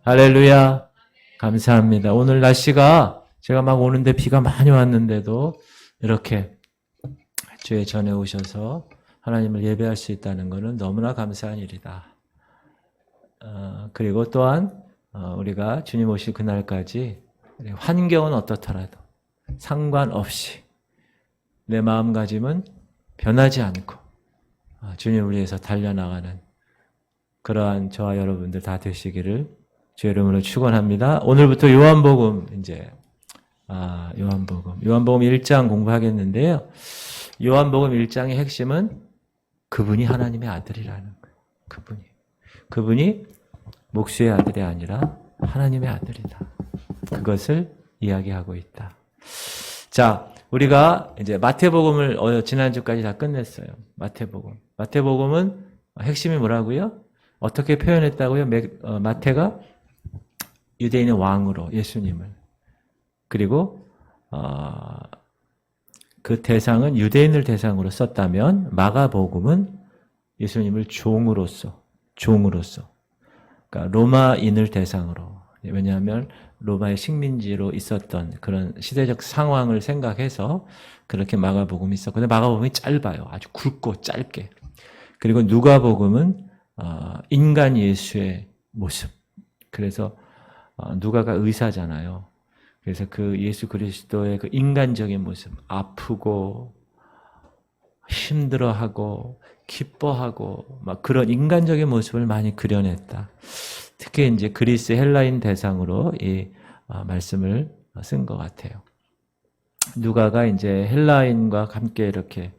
할렐루야. 감사합니다. 오늘 날씨가 제가 막 오는데 비가 많이 왔는데도 이렇게 주에 전해 오셔서 하나님을 예배할 수 있다는 것은 너무나 감사한 일이다. 그리고 또한 우리가 주님 오실 그날까지 환경은 어떻더라도 상관없이 내 마음가짐은 변하지 않고 주님을 위해서 달려나가는 그러한 저와 여러분들 다 되시기를 주의 이름으로 축원합니다. 오늘부터 요한복음 요한복음 1장 공부하겠는데요. 요한복음 1장의 핵심은 그분이 하나님의 아들이라는 거예요. 그분이 목수의 아들이 아니라 하나님의 아들이다. 그것을 이야기하고 있다. 자, 우리가 이제 마태복음을 지난주까지 다 끝냈어요. 마태복음은 핵심이 뭐라고요? 어떻게 표현했다고요? 마태가 유대인의 왕으로 예수님을, 그리고 그 대상은 유대인을 대상으로 썼다면 마가복음은 예수님을 종으로서, 그러니까 로마인을 대상으로, 왜냐하면 로마의 식민지로 있었던 그런 시대적 상황을 생각해서 그렇게 마가복음이 있었고, 근데 마가복음이 짧아요. 아주 굵고 짧게. 그리고 누가복음은 인간 예수의 모습. 그래서 누가가 의사잖아요. 그래서 그 예수 그리스도의 그 인간적인 모습, 아프고 힘들어하고 기뻐하고 막 그런 인간적인 모습을 많이 그려냈다. 특히 이제 그리스 헬라인 대상으로 이 말씀을 쓴 것 같아요. 누가가 이제 헬라인과 함께 이렇게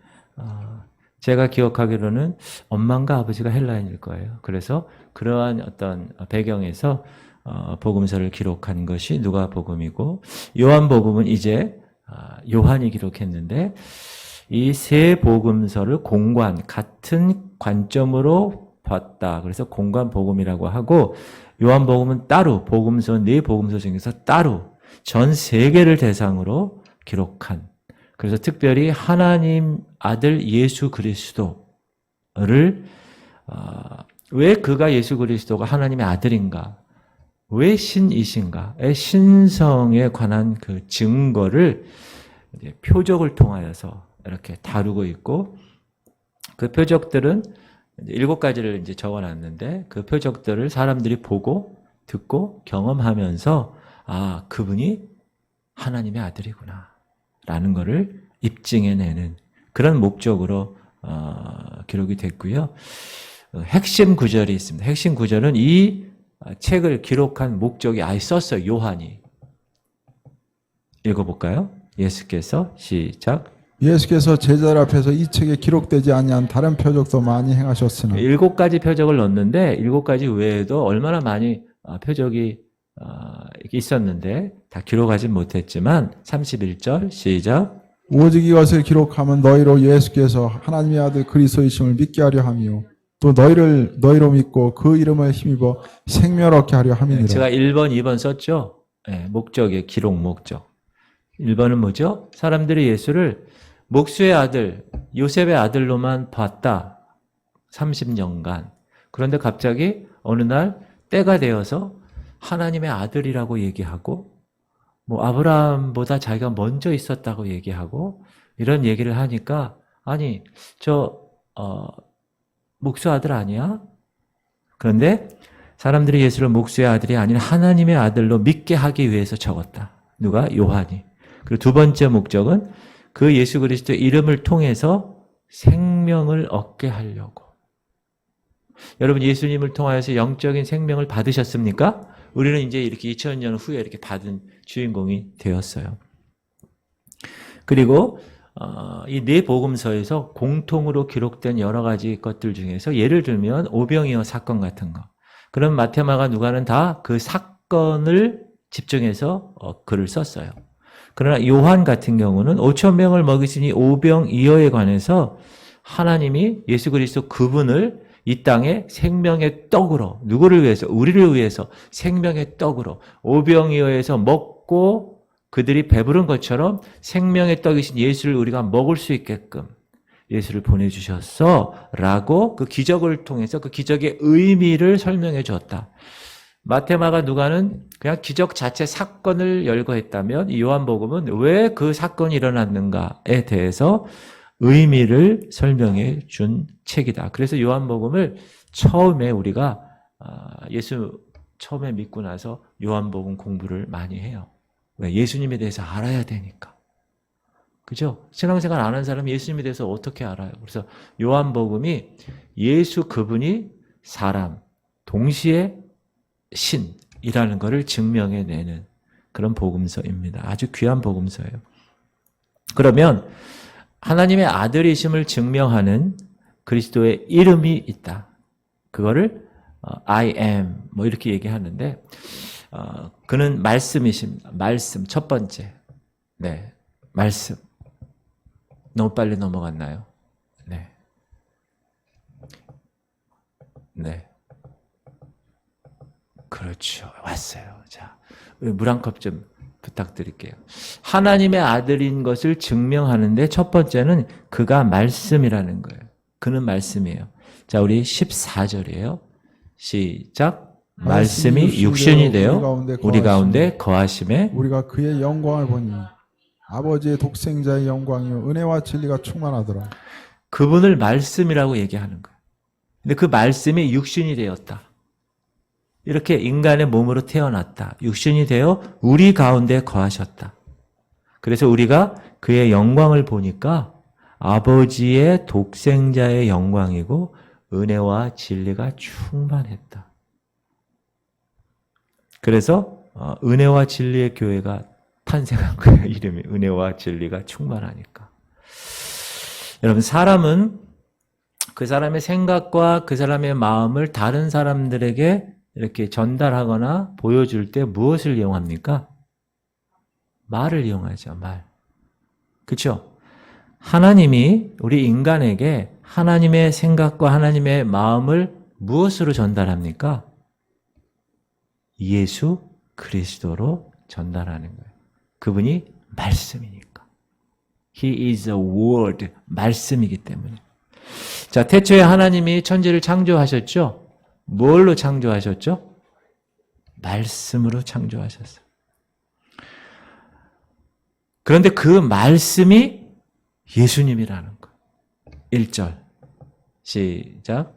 제가 기억하기로는 엄마인가 아버지가 헬라인일 거예요. 그래서 그러한 어떤 배경에서 복음서를 기록한 것이 누가복음이고, 요한복음은 이제 요한이 기록했는데, 이 세 복음서를 같은 관점으로 봤다. 그래서 공관복음이라고 하고, 요한복음은 따로 네 복음서 중에서 따로 전 세계를 대상으로 기록한, 그래서 특별히 하나님 아들 예수 그리스도를 왜 그가 예수 그리스도가 하나님의 아들인가, 왜 신이신가의 신성에 관한 그 증거를 표적을 통하여서 이렇게 다루고 있고, 그 표적들은 7가지를 이제 적어놨는데, 그 표적들을 사람들이 보고 듣고 경험하면서 그분이 하나님의 아들이구나 라는 것을 입증해내는 그런 목적으로 기록이 됐고요. 핵심 구절이 있습니다. 핵심 구절은 이 책을 기록한 목적이 아예 썼어요. 요한이. 읽어볼까요? 예수께서 시작. 예수께서 제자들 앞에서 이 책에 기록되지 아니한 다른 표적도 많이 행하셨으나 7가지 표적을 넣었는데 7가지 외에도 얼마나 많이 표적이 있었는데 다 기록하진 못했지만 31절 시작. 오직 이것을 기록하면 너희로 예수께서 하나님의 아들 그리스도이심을 믿게 하려 함이요 또 너희로 믿고 그 이름을 힘입어 생명을 얻게 하려 함이니라. 제가 1번, 2번 썼죠? 네, 목적의 기록 목적. 1번은 뭐죠? 사람들이 예수를 목수의 아들, 요셉의 아들로만 봤다. 30년간. 그런데 갑자기 어느 날 때가 되어서 하나님의 아들이라고 얘기하고, 아브라함보다 자기가 먼저 있었다고 얘기하고, 이런 얘기를 하니까, 아니, 목수 아들 아니야? 그런데 사람들이 예수를 목수의 아들이 아닌 하나님의 아들로 믿게 하기 위해서 적었다. 누가? 요한이. 그리고 두 번째 목적은 그 예수 그리스도의 이름을 통해서 생명을 얻게 하려고. 여러분, 예수님을 통하여서 영적인 생명을 받으셨습니까? 우리는 이제 이렇게 2000년 후에 이렇게 받은 주인공이 되었어요. 그리고 이 네 복음서에서 공통으로 기록된 여러 가지 것들 중에서 예를 들면 오병이어 사건 같은 거. 그럼 마태, 마가, 누가는 다 그 사건을 집중해서 글을 썼어요. 그러나 요한 같은 경우는 5,000명을 먹이신 이 오병이어에 관해서 하나님이 예수 그리스도 그분을 이 땅에 생명의 떡으로, 누구를 위해서? 우리를 위해서 생명의 떡으로 오병이어에서 먹고 그들이 배부른 것처럼 생명의 떡이신 예수를 우리가 먹을 수 있게끔 예수를 보내주셨어 라고 그 기적을 통해서 그 기적의 의미를 설명해 주었다. 마테마가 누가는 그냥 기적 자체 사건을 열거했다면 이 요한복음은 왜 그 사건이 일어났는가에 대해서 의미를 설명해 준 책이다. 그래서 요한복음을 처음에 우리가 예수 처음에 믿고 나서 요한복음 공부를 많이 해요. 왜? 예수님에 대해서 알아야 되니까. 그죠? 신앙생활 안 한 사람이 예수님에 대해서 어떻게 알아요? 그래서 요한복음이 예수 그분이 사람, 동시에 신이라는 것을 증명해내는 그런 복음서입니다. 아주 귀한 복음서예요. 그러면 하나님의 아들이심을 증명하는 그리스도의 이름이 있다. 그거를 I am 뭐 이렇게 얘기하는데 그는 말씀이십니다. 말씀 첫 번째. 네, 말씀. 너무 빨리 넘어갔나요? 네. 네. 그렇죠. 왔어요. 자, 물 한 컵 좀 부탁드릴게요. 하나님의 아들인 것을 증명하는데 첫 번째는 그가 말씀이라는 거예요. 그는 말씀이에요. 자, 우리 14절이에요. 시작. 말씀이 육신이 되어 우리 가운데 거하심에 우리가 그의 영광을 보니 아버지의 독생자의 영광이요 은혜와 진리가 충만하더라. 그분을 말씀이라고 얘기하는 거예요. 근데 그 말씀이 육신이 되었다. 이렇게 인간의 몸으로 태어났다. 육신이 되어 우리 가운데 거하셨다. 그래서 우리가 그의 영광을 보니까 아버지의 독생자의 영광이고 은혜와 진리가 충만했다. 그래서 은혜와 진리의 교회가 탄생한 거예요. 이름이 은혜와 진리가 충만하니까. 여러분, 사람은 그 사람의 생각과 그 사람의 마음을 다른 사람들에게 이렇게 전달하거나 보여줄 때 무엇을 이용합니까? 말을 이용하죠. 말. 그렇죠? 하나님이 우리 인간에게 하나님의 생각과 하나님의 마음을 무엇으로 전달합니까? 예수 그리스도로 전달하는 거예요. 그분이 말씀이니까. He is a word. 말씀이기 때문에. 자, 태초에 하나님이 천지를 창조하셨죠? 뭘로 창조하셨죠? 말씀으로 창조하셨어요. 그런데 그 말씀이 예수님이라는 거예요. 1절. 시작.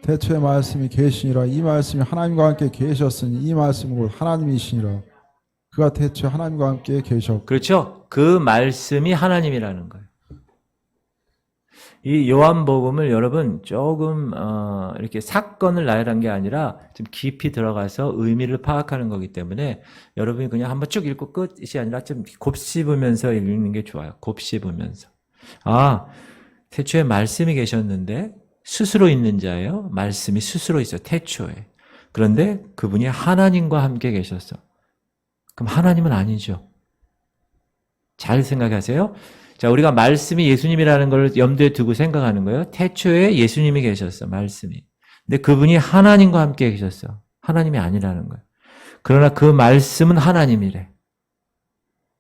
태초에 말씀이 계시니라. 이 말씀이 하나님과 함께 계셨으니 이 말씀은 곧 하나님이시니라. 그가 태초에 하나님과 함께 계셨고. 그렇죠? 그 말씀이 하나님이라는 거예요. 이 요한복음을 여러분 조금 이렇게 사건을 나열한 게 아니라 좀 깊이 들어가서 의미를 파악하는 거기 때문에 여러분이 그냥 한번 쭉 읽고 끝이 아니라 좀 곱씹으면서 읽는 게 좋아요. 곱씹으면서. 아, 태초에 말씀이 계셨는데 스스로 있는 자예요. 말씀이 스스로 있어요. 태초에. 그런데 그분이 하나님과 함께 계셨어. 그럼 하나님은 아니죠. 잘 생각하세요. 자, 우리가 말씀이 예수님이라는 걸 염두에 두고 생각하는 거예요. 태초에 예수님이 계셨어, 말씀이. 근데 그분이 하나님과 함께 계셨어. 하나님이 아니라는 거예요. 그러나 그 말씀은 하나님이래.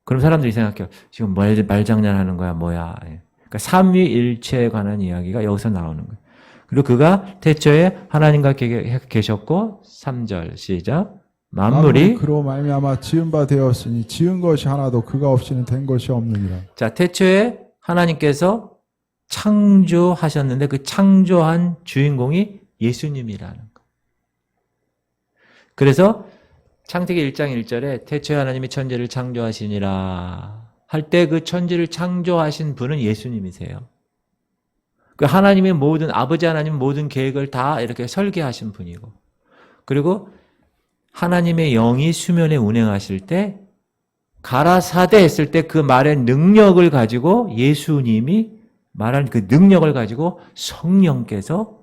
그럼 사람들이 생각해요. 지금 말장난하는 거야, 뭐야. 그러니까 삼위일체에 관한 이야기가 여기서 나오는 거예요. 그리고 그가 태초에 하나님과 계셨고 3절 시작. 만물이 그로 말미암아 지은 바 되었으니 지은 것이 하나도 그가 없이는 된 것이 없느니라. 자, 태초에 하나님께서 창조하셨는데 그 창조한 주인공이 예수님이라는 거. 그래서 창세기 1장 1절에 태초에 하나님이 천지를 창조하시니라 할 때 그 천지를 창조하신 분은 예수님이세요. 그 하나님의 모든 아버지 하나님 모든 계획을 다 이렇게 설계하신 분이고, 그리고 하나님의 영이 수면에 운행하실 때 가라사대 했을 때 그 말의 능력을 가지고 예수님이 말한 그 능력을 가지고 성령께서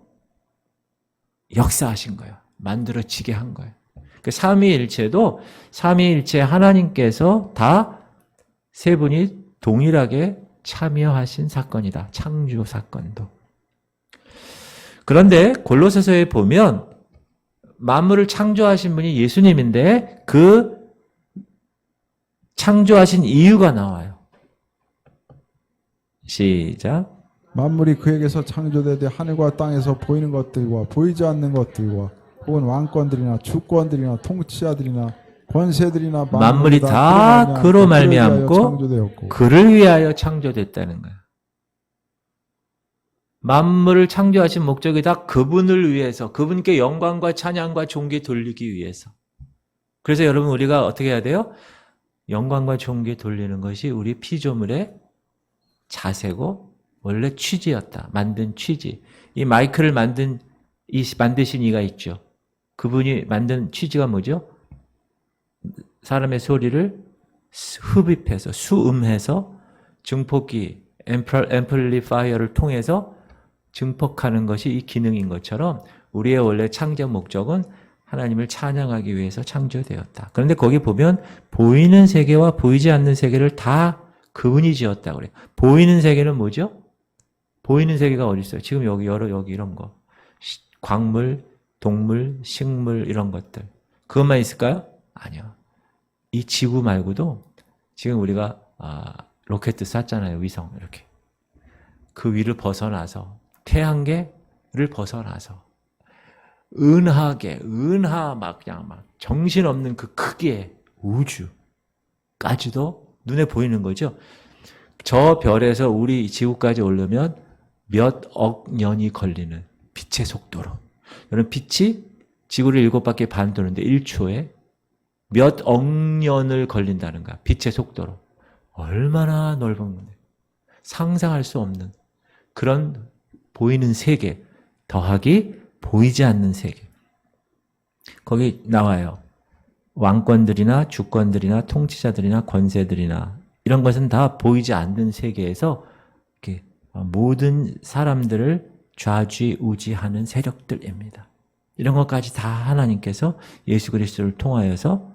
역사하신 거예요. 만들어지게 한 거예요. 그 삼위일체도 삼위일체 하나님께서 다 세 분이 동일하게 참여하신 사건이다. 창조 사건도. 그런데 골로새서에 보면 만물을 창조하신 분이 예수님인데 그 창조하신 이유가 나와요. 시작. 만물이 그에게서 창조되되 하늘과 땅에서 보이는 것들과 보이지 않는 것들과 혹은 왕권들이나 주권들이나 통치자들이나 권세들이나 만물이 다 그로 말미암고 창조되었고 그를 위하여 창조됐다는 거예요. 만물을 창조하신 목적이 다 그분을 위해서, 그분께 영광과 찬양과 존귀 돌리기 위해서. 그래서 여러분 우리가 어떻게 해야 돼요? 영광과 존귀 돌리는 것이 우리 피조물의 자세고 원래 취지였다. 만든 취지. 이 마이크를 만드신 이가 있죠. 그분이 만든 취지가 뭐죠? 사람의 소리를 흡입해서 수음해서 증폭기 앰플리파이어를 통해서 증폭하는 것이 이 기능인 것처럼 우리의 원래 창조 목적은 하나님을 찬양하기 위해서 창조되었다. 그런데 거기 보면 보이는 세계와 보이지 않는 세계를 다 그분이 지었다고 그래요. 보이는 세계는 뭐죠? 보이는 세계가 어디 있어요? 지금 여기 이런 거. 광물, 동물, 식물 이런 것들. 그것만 있을까요? 아니요. 이 지구 말고도 지금 우리가 로켓 쐈잖아요. 위성 이렇게. 그 위를 벗어나서 태양계를 벗어나서 은하 막 그냥 막 정신없는 그 크기의 우주까지도 눈에 보이는 거죠. 저 별에서 우리 지구까지 오려면 몇 억 년이 걸리는 빛의 속도로. 여러분 빛이 지구를 7바퀴 반 도는데 1초에 몇 억 년을 걸린다는 거야. 빛의 속도로. 얼마나 넓은 건데. 상상할 수 없는 그런 보이는 세계 더하기 보이지 않는 세계. 거기 나와요. 왕권들이나 주권들이나 통치자들이나 권세들이나 이런 것은 다 보이지 않는 세계에서 이렇게 모든 사람들을 좌지우지하는 세력들입니다. 이런 것까지 다 하나님께서 예수 그리스도를 통하여서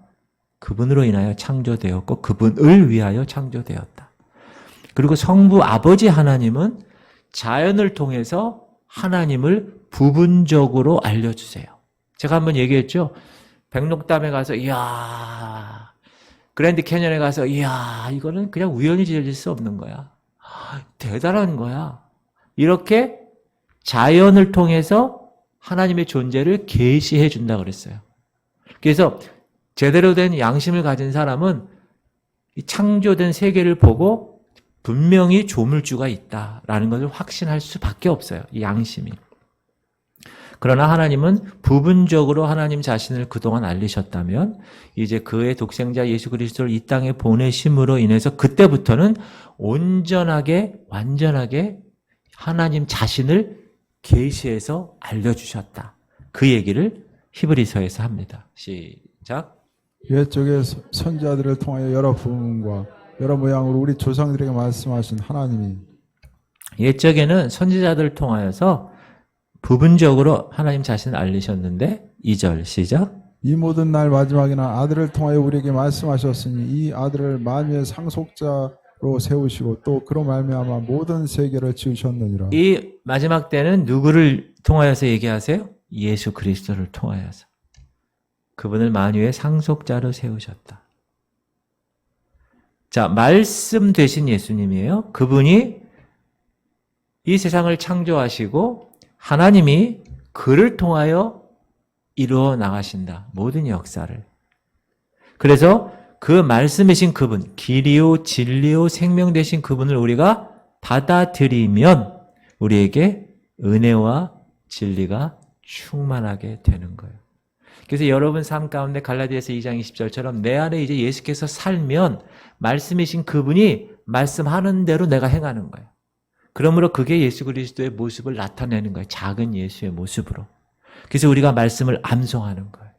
그분으로 인하여 창조되었고 그분을 위하여 창조되었다. 그리고 성부 아버지 하나님은 자연을 통해서 하나님을 부분적으로 알려주세요. 제가 한번 얘기했죠. 백록담에 가서 이야, 그랜드 캐년에 가서 이야, 이거는 그냥 우연히 지어질 수 없는 거야. 대단한 거야. 이렇게 자연을 통해서 하나님의 존재를 계시해 준다 그랬어요. 그래서 제대로 된 양심을 가진 사람은 이 창조된 세계를 보고 분명히 조물주가 있다라는 것을 확신할 수밖에 없어요. 이 양심이. 그러나 하나님은 부분적으로 하나님 자신을 그동안 알리셨다면 이제 그의 독생자 예수 그리스도를 이 땅에 보내심으로 인해서 그때부터는 온전하게 완전하게 하나님 자신을 계시해서 알려주셨다. 그 얘기를 히브리서에서 합니다. 시작. 옛적에 선지자들을 통하여 여러 부분과 여러 모양으로 우리 조상들에게 말씀하신 하나님이 옛적에는 선지자들을 통하여서 부분적으로 하나님 자신을 알리셨는데 2절 시작. 이 모든 날 마지막에는 아들을 통하여 우리에게 말씀하셨으니 이 아들을 만유의 상속자로 세우시고 또 그로 말미암아 모든 세계를 지으셨느니라. 이 마지막 때는 누구를 통하여서 얘기하세요? 예수 그리스도를 통하여서. 그분을 만유의 상속자로 세우셨다. 자, 말씀 되신 예수님이에요. 그분이 이 세상을 창조하시고 하나님이 그를 통하여 이루어 나가신다. 모든 역사를. 그래서 그 말씀이신 그분, 길이요 진리요 생명 되신 그분을 우리가 받아들이면 우리에게 은혜와 진리가 충만하게 되는 거예요. 그래서 여러분 삶 가운데 갈라디아서 2장 20절처럼 내 안에 이제 예수께서 살면 말씀이신 그분이 말씀하는 대로 내가 행하는 거예요. 그러므로 그게 예수 그리스도의 모습을 나타내는 거예요. 작은 예수의 모습으로. 그래서 우리가 말씀을 암송하는 거예요.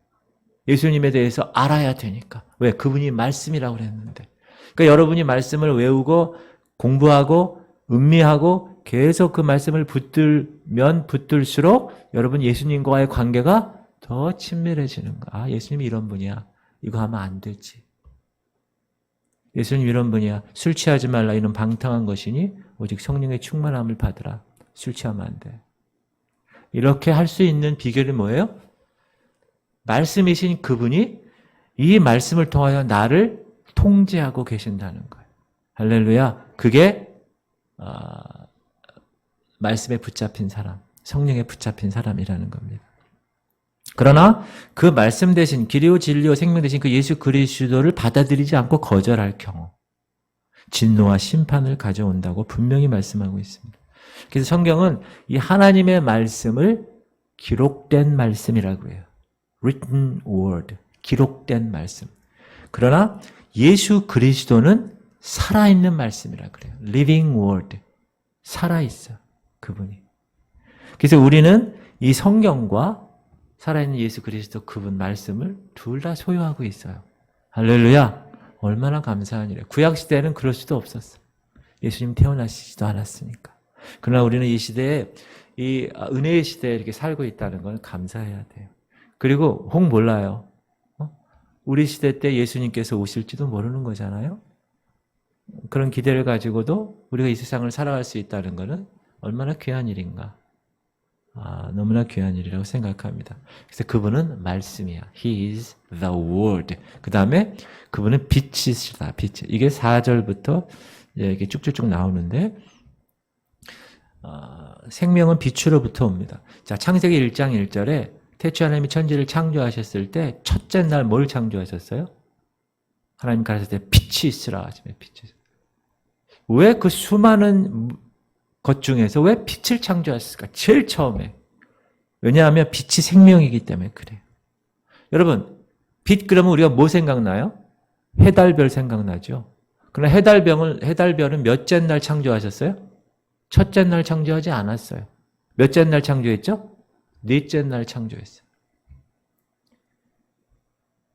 예수님에 대해서 알아야 되니까. 왜? 그분이 말씀이라고 그랬는데. 그러니까 여러분이 말씀을 외우고 공부하고 음미하고 계속 그 말씀을 붙들면 붙들수록 여러분 예수님과의 관계가 더 친밀해지는 거야. 아, 예수님이 이런 분이야. 이거 하면 안 되지. 예수님 이런 분이야. 술 취하지 말라. 이런 방탕한 것이니 오직 성령의 충만함을 받으라. 술 취하면 안 돼. 이렇게 할 수 있는 비결이 뭐예요? 말씀이신 그분이 이 말씀을 통하여 나를 통제하고 계신다는 거예요. 할렐루야. 그게 말씀에 붙잡힌 사람, 성령에 붙잡힌 사람이라는 겁니다. 그러나 그 말씀 대신 길이요 진리요 생명 대신 그 예수 그리스도를 받아들이지 않고 거절할 경우 진노와 심판을 가져온다고 분명히 말씀하고 있습니다. 그래서 성경은 이 하나님의 말씀을 기록된 말씀이라고 해요. written word, 기록된 말씀. 그러나 예수 그리스도는 살아있는 말씀이라고 그래요. living word, 살아있어 그분이. 그래서 우리는 이 성경과 살아있는 예수 그리스도 그분 말씀을 둘 다 소유하고 있어요. 할렐루야. 얼마나 감사한 일이에요. 구약시대에는 그럴 수도 없었어. 예수님 태어나시지도 않았으니까. 그러나 우리는 이 시대에 이 은혜의 시대에 이렇게 살고 있다는 건 감사해야 돼요. 그리고 혹 몰라요. 우리 시대 때 예수님께서 오실지도 모르는 거잖아요. 그런 기대를 가지고도 우리가 이 세상을 살아갈 수 있다는 것은 얼마나 귀한 일인가. 너무나 귀한 일이라고 생각합니다. 그래서 그분은 말씀이야. He is the word. 그 다음에 그분은 빛이시다. 빛. 이게 4절부터 이렇게 쭉쭉쭉 나오는데 생명은 빛으로부터 옵니다. 자, 창세기 1장 1절에 태초 하나님이 천지를 창조하셨을 때 첫째 날 뭘 창조하셨어요? 하나님 가르쳤을 때 빛이 있으라 하시면 빛이. 왜 그 수많은 것 중에서 왜 빛을 창조하셨을까? 제일 처음에. 왜냐하면 빛이 생명이기 때문에 그래요. 여러분, 빛 그러면 우리가 뭐 생각나요? 해달별 생각나죠? 그러나 해달별은 몇째 날 창조하셨어요? 첫째 날 창조하지 않았어요. 몇째 날 창조했죠? 넷째 날 창조했어요.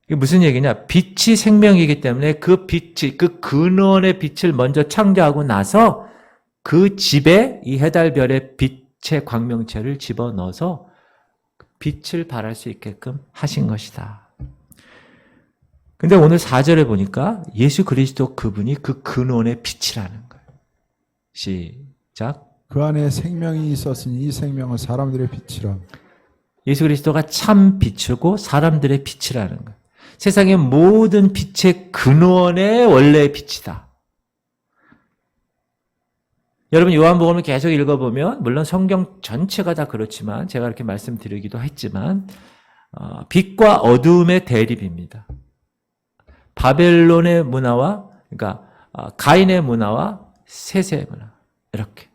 이게 무슨 얘기냐? 빛이 생명이기 때문에 그 빛이, 그 근원의 빛을 먼저 창조하고 나서 그 집에 이 해달별의 빛의 광명체를 집어넣어서 빛을 발할 수 있게끔 하신 것이다. 근데 오늘 4절에 보니까 예수 그리스도 그분이 그 근원의 빛이라는 거예요. 시작. 그 안에 생명이 있었으니 이 생명은 사람들의 빛이라. 예수 그리스도가 참 빛이고 사람들의 빛이라는 거예요. 세상의 모든 빛의 근원의 원래의 빛이다. 여러분 요한복음을 계속 읽어보면 물론 성경 전체가 다 그렇지만 제가 이렇게 말씀드리기도 했지만 빛과 어두움의 대립입니다. 바벨론의 문화와 그러니까 가인의 문화와 셋의 문화 이렇게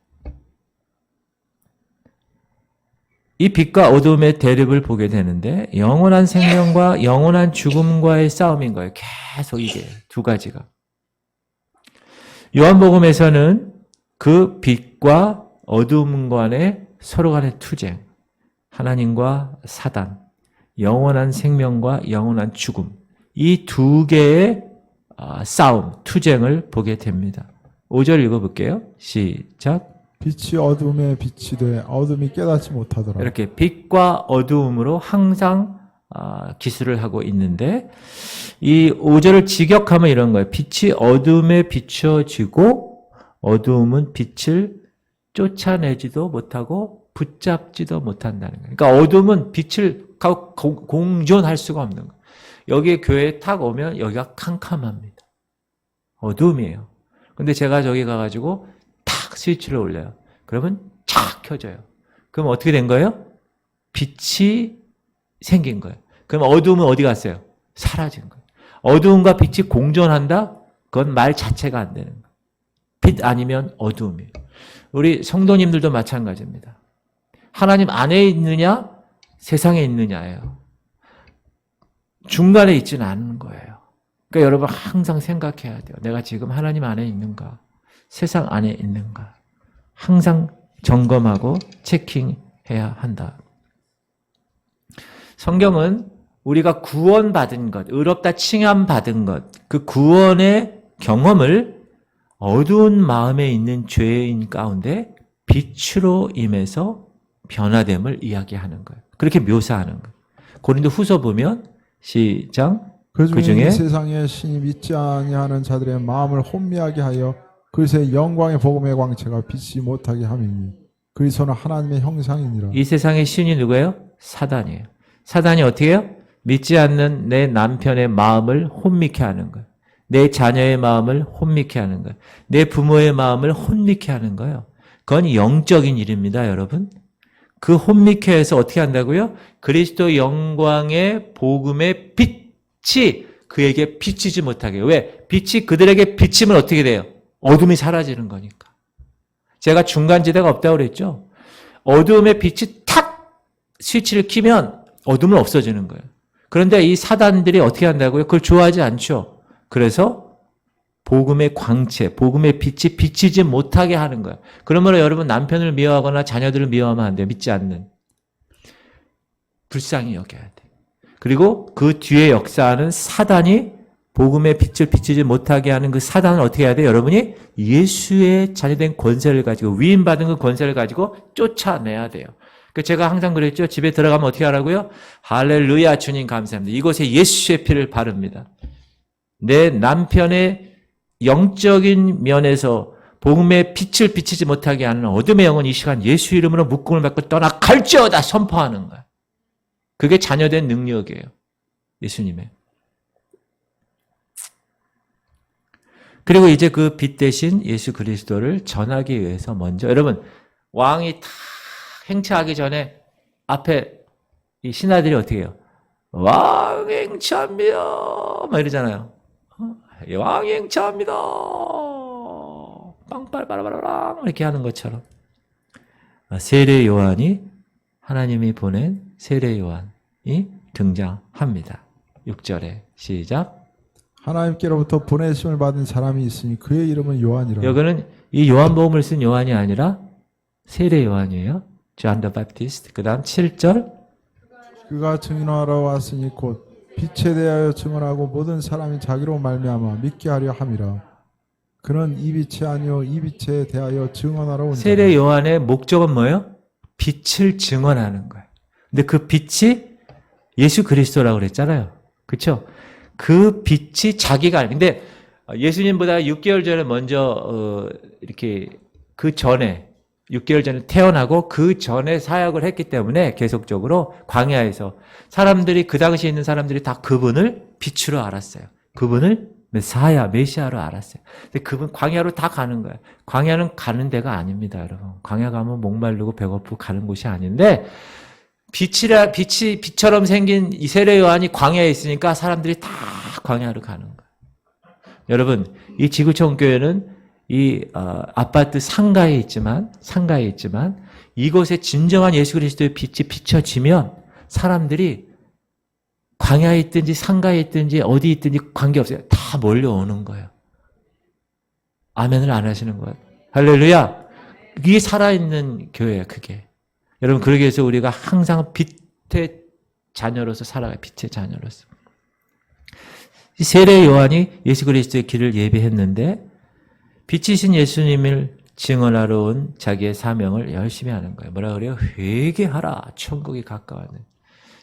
이 빛과 어두움의 대립을 보게 되는데 영원한 생명과 영원한 죽음과의 싸움인 거예요. 계속 이게 두 가지가. 요한복음에서는 그 빛과 어두움 간의 서로 간의 투쟁, 하나님과 사단, 영원한 생명과 영원한 죽음, 이 두 개의 싸움, 투쟁을 보게 됩니다. 5절 읽어볼게요. 시작. 빛이 어둠에 빛이 돼 어둠이 깨닫지 못하더라. 이렇게 빛과 어두움으로 항상 기술을 하고 있는데 이 5절을 직역하면 이런 거예요. 빛이 어둠에 비춰지고 어두움은 빛을 쫓아내지도 못하고 붙잡지도 못한다는 거예요. 그러니까 어둠은 빛을 공존할 수가 없는 거예요. 여기에 교회에 탁 오면 여기가 캄캄합니다. 어둠이에요. 근데 제가 저기 가가지고 탁 스위치를 올려요. 그러면 촥 켜져요. 그럼 어떻게 된 거예요? 빛이 생긴 거예요. 그럼 어두움은 어디 갔어요? 사라진 거예요. 어두움과 빛이 공존한다? 그건 말 자체가 안 되는 거예요. 빛 아니면 어두움이에요. 우리 성도님들도 마찬가지입니다. 하나님 안에 있느냐? 세상에 있느냐예요. 중간에 있지는 않은 거예요. 그러니까 여러분 항상 생각해야 돼요. 내가 지금 하나님 안에 있는가? 세상 안에 있는가? 항상 점검하고 체킹해야 한다. 성경은 우리가 구원받은 것, 의롭다 칭함받은 것, 그 구원의 경험을 어두운 마음에 있는 죄인 가운데 빛으로 임해서 변화됨을 이야기하는 거예요. 그렇게 묘사하는 거예요. 고린도 후서 보면 시작. 그 그중에 중에 세상에 신이 믿지 아니하는 자들의 마음을 혼미하게 하여 그리스도의 영광의 복음의 광채가 비치지 못하게 함이니 그리스도는 하나님의 형상이니라. 이 세상의 신이 누구예요? 사단이에요. 사단이 어떻게 해요? 믿지 않는 내 남편의 마음을 혼미케 하는 거예요. 내 자녀의 마음을 혼미케 하는 거예요. 내 부모의 마음을 혼미케 하는 거예요. 그건 영적인 일입니다, 여러분. 그 혼미케에서 어떻게 한다고요? 그리스도 영광의 복음의 빛이 그에게 비치지 못하게. 왜? 빛이 그들에게 비치면 어떻게 돼요? 어둠이 사라지는 거니까. 제가 중간지대가 없다고 그랬죠? 어둠의 빛이 탁 스위치를 키면 어둠은 없어지는 거예요. 그런데 이 사단들이 어떻게 한다고요? 그걸 좋아하지 않죠. 그래서 복음의 광채, 복음의 빛이 비치지 못하게 하는 거예요. 그러므로 여러분 남편을 미워하거나 자녀들을 미워하면 안 돼요. 믿지 않는. 불쌍히 여겨야 돼. 그리고 그 뒤에 역사하는 사단이 복음의 빛을 비치지 못하게 하는 그 사단을 어떻게 해야 돼요? 여러분이 예수의 자녀된 권세를 가지고 위임받은 그 권세를 가지고 쫓아내야 돼요. 제가 항상 그랬죠. 집에 들어가면 어떻게 하라고요? 할렐루야 주님 감사합니다. 이곳에 예수의 피를 바릅니다. 내 남편의 영적인 면에서 복음의 빛을 비치지 못하게 하는 어둠의 영은 이 시간 예수 이름으로 묶음을 받고 떠나갈지어다 선포하는 거야. 그게 자녀된 능력이에요. 예수님의. 그리고 이제 그 빛 대신 예수 그리스도를 전하기 위해서 먼저 여러분 왕이 다 행차하기 전에 앞에 이 신하들이 어떻게 해요? 왕 행차합니다. 막 이러잖아요. 왕 행차합니다. 빵빨빠라바라랑 이렇게 하는 것처럼 세례 요한이 하나님이 보낸 세례 요한이 등장합니다. 6절에 시작. 하나님께로부터 보내심을 받은 사람이 있으니 그의 이름은 요한이라. 여기는 이 요한복음을 쓴 요한이 아니라 세례 요한이에요. John the Baptist. 그 다음 7절. 그가 증인하러 왔으니 곧 빛에 대하여 증언하고 모든 사람이 자기로 말미암아 믿게 하려 함이라. 그는 이 빛이 아니요 이 빛에 대하여 증언하러 온 세례 자라. 요한의 목적은 뭐예요? 빛을 증언하는 거예요. 근데 그 빛이 예수 그리스도라고 그랬잖아요. 그렇죠? 그 빛이 자기가 아니. 근데 예수님보다 6개월 전에 먼저 이렇게 그 전에 6개월 전에 태어나고 그 전에 사역을 했기 때문에 계속적으로 광야에서 사람들이 그 당시에 있는 사람들이 다 그분을 빛으로 알았어요. 그분을 메시아로 알았어요. 근데 그분 광야로 다 가는 거예요. 광야는 가는 데가 아닙니다, 여러분. 광야 가면 목마르고 배고프고 가는 곳이 아닌데 빛처럼 생긴 이 세례 요한이 광야에 있으니까 사람들이 다 광야로 가는 거예요. 여러분, 이 지구촌 교회는 이 아파트 상가에 있지만 이곳에 진정한 예수 그리스도의 빛이 비춰지면 사람들이 광야에 있든지 상가에 있든지 어디 있든지 관계없어요. 다 몰려오는 거예요. 아멘을 안 하시는 거예요. 할렐루야. 이게 살아있는 교회예요. 그게. 여러분 그러기 위해서 우리가 항상 빛의 자녀로서 살아가요. 빛의 자녀로서. 세례 요한이 예수 그리스도의 길을 예비했는데 빛이신 예수님을 증언하러 온 자기의 사명을 열심히 하는 거예요. 뭐라 그래요? 회개하라. 천국이 가까웠네.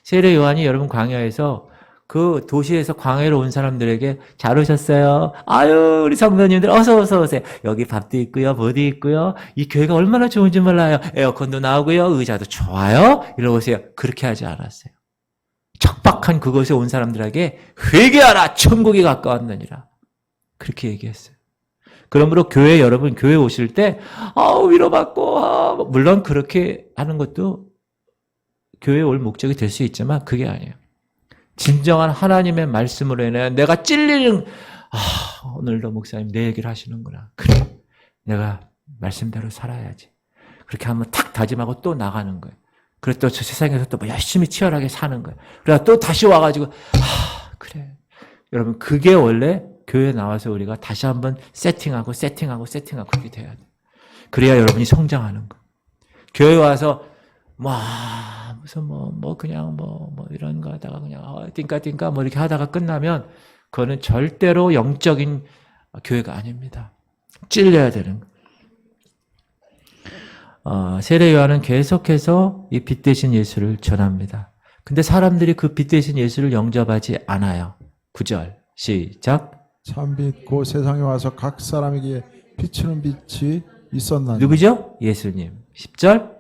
세례 요한이 여러분 광야에서 그 도시에서 광야로 온 사람들에게 잘 오셨어요. 아유 우리 성도님들 어서 오세요. 여기 밥도 있고요. 뭐도 있고요. 이 교회가 얼마나 좋은지 몰라요. 에어컨도 나오고요. 의자도 좋아요. 이러고 오세요. 그렇게 하지 않았어요. 척박한 그곳에 온 사람들에게 회개하라. 천국이 가까웠느니라. 그렇게 얘기했어요. 그러므로 교회 여러분 교회 오실 때 위로받고 물론 그렇게 하는 것도 교회에 올 목적이 될 수 있지만 그게 아니에요. 진정한 하나님의 말씀으로 인해 내가 찔리는 오늘도 목사님 내 얘기를 하시는구나. 그래 내가 말씀대로 살아야지. 그렇게 하면 탁 다짐하고 또 나가는 거예요. 그래서 또 저 세상에서 또 열심히 치열하게 사는 거예요. 그래서 또 다시 와가지고 그래 여러분 그게 원래 교회에 나와서 우리가 다시 한번 세팅하고 그렇게 돼야 돼. 그래야 여러분이 성장하는 거. 교회 와서 무슨 그냥 이런 거 하다가 그냥 띵까 이렇게 하다가 끝나면 그거는 절대로 영적인 교회가 아닙니다. 찔려야 되는 거. 세례 요한은 계속해서 이 빛 대신 예수를 전합니다. 근데 사람들이 그 빛 대신 예수를 영접하지 않아요. 9절 시작. 참빛 곧 세상에 와서 각 사람에게 비추는 빛이 있었나니. 누구죠? 예수님. 10절.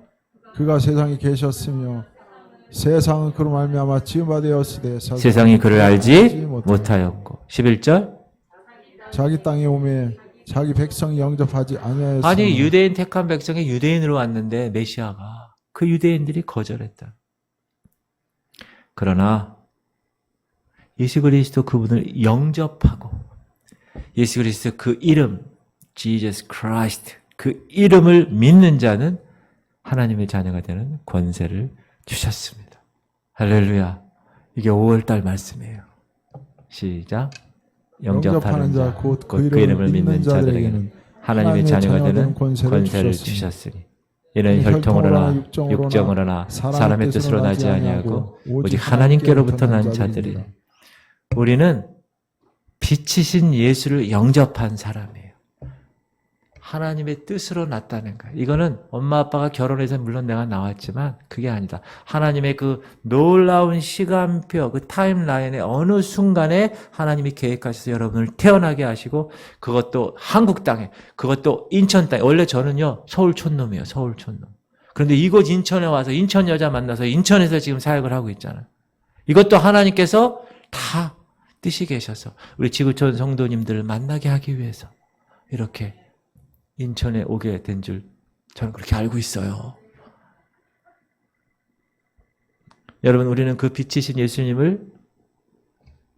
그가 세상에 계셨으며 세상은 그로 말미암아 지음바 되었으되 세상이 그를 알지 못하였고. 11절. 자기 땅에 오매 자기 백성이 영접하지 아니하였으며. 아니 유대인 택한 백성이 유대인으로 왔는데 메시아가 그 유대인들이 거절했다. 그러나 예수 그리스도 그분을 영접하고 예수 그리스도 그 이름 Jesus Christ 그 이름을 믿는 자는 하나님의 자녀가 되는 권세를 주셨습니다. 할렐루야. 이게 5월달 말씀이에요. 시작. 영접하는 자, 곧 그 이름을 믿는 자들에게는 하나님의 자녀가 되는 권세를 주셨으니 이는 혈통으로나 육정으로나 사람의 뜻으로 나지 아니하고 오직 하나님께로부터 난 자들이니 우리는 빛이신 예수를 영접한 사람이에요. 하나님의 뜻으로 났다는 거예요. 이거는 엄마 아빠가 결혼해서 물론 내가 나왔지만 그게 아니다. 하나님의 그 놀라운 시간표, 그 타임라인의 어느 순간에 하나님이 계획하셔서 여러분을 태어나게 하시고 그것도 한국 땅에, 그것도 인천 땅에. 원래 저는요 서울 촌놈이에요. 서울 촌놈. 그런데 이곳 인천에 와서 인천 여자 만나서 인천에서 지금 사역을 하고 있잖아요. 이것도 하나님께서 다 뜻이 계셔서 우리 지구촌 성도님들을 만나게 하기 위해서 이렇게 인천에 오게 된 줄 저는 그렇게 알고 있어요. 여러분 우리는 그 빛이신 예수님을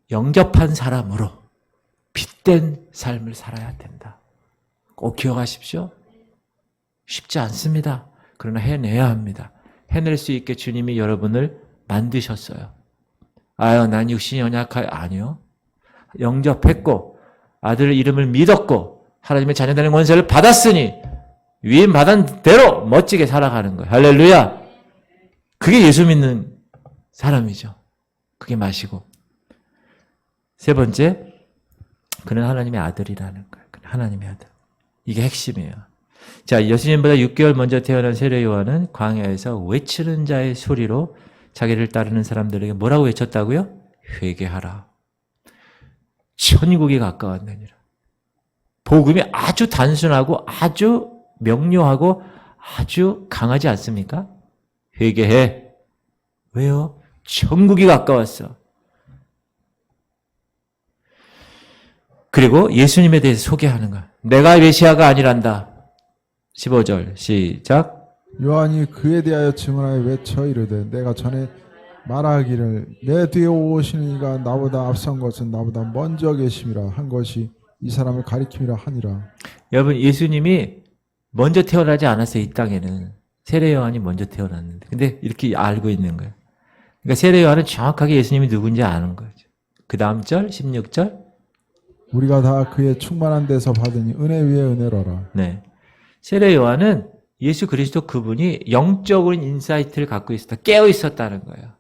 영접한 사람으로 빛된 삶을 살아야 된다. 꼭 기억하십시오. 쉽지 않습니다. 그러나 해내야 합니다. 해낼 수 있게 주님이 여러분을 만드셨어요. 아유 난 육신이 연약하여 아니요. 영접했고 아들 이름을 믿었고 하나님의 자녀되는 권세를 받았으니 위임 받은 대로 멋지게 살아가는 거예요. 할렐루야. 그게 예수 믿는 사람이죠. 그게 마시고 세 번째 그는 하나님의 아들이라는 거예요. 그는 하나님의 아들. 이게 핵심이에요. 자, 예수님보다 6개월 먼저 태어난 세례 요한은 광야에서 외치는 자의 소리로 자기를 따르는 사람들에게 뭐라고 외쳤다고요? 회개하라. 천국이 가까웠느니라. 복음이 아주 단순하고 아주 명료하고 아주 강하지 않습니까? 회개해. 왜요? 천국이 가까웠어. 그리고 예수님에 대해서 소개하는 거야. 내가 메시아가 아니란다. 15절 시작. 요한이 그에 대하여 증언하여 외쳐 이르되 내가 전에 말하기를 내 뒤에 오시는 이가 나보다 앞선 것은 나보다 먼저 계심이라 한 것이 이 사람을 가리킴이라 하니라. 여러분 예수님이 먼저 태어나지 않았어요. 이 땅에는. 세례 요한이 먼저 태어났는데. 근데 이렇게 알고 있는 거예요. 그러니까 세례 요한은 정확하게 예수님이 누군지 아는 거죠. 그 다음 절 16절 우리가 다 그의 충만한 데서 받으니 은혜 위에 은혜로라. 네. 세례 요한은 예수 그리스도 그분이 영적인 인사이트를 갖고 있었다. 깨어 있었다는 거예요.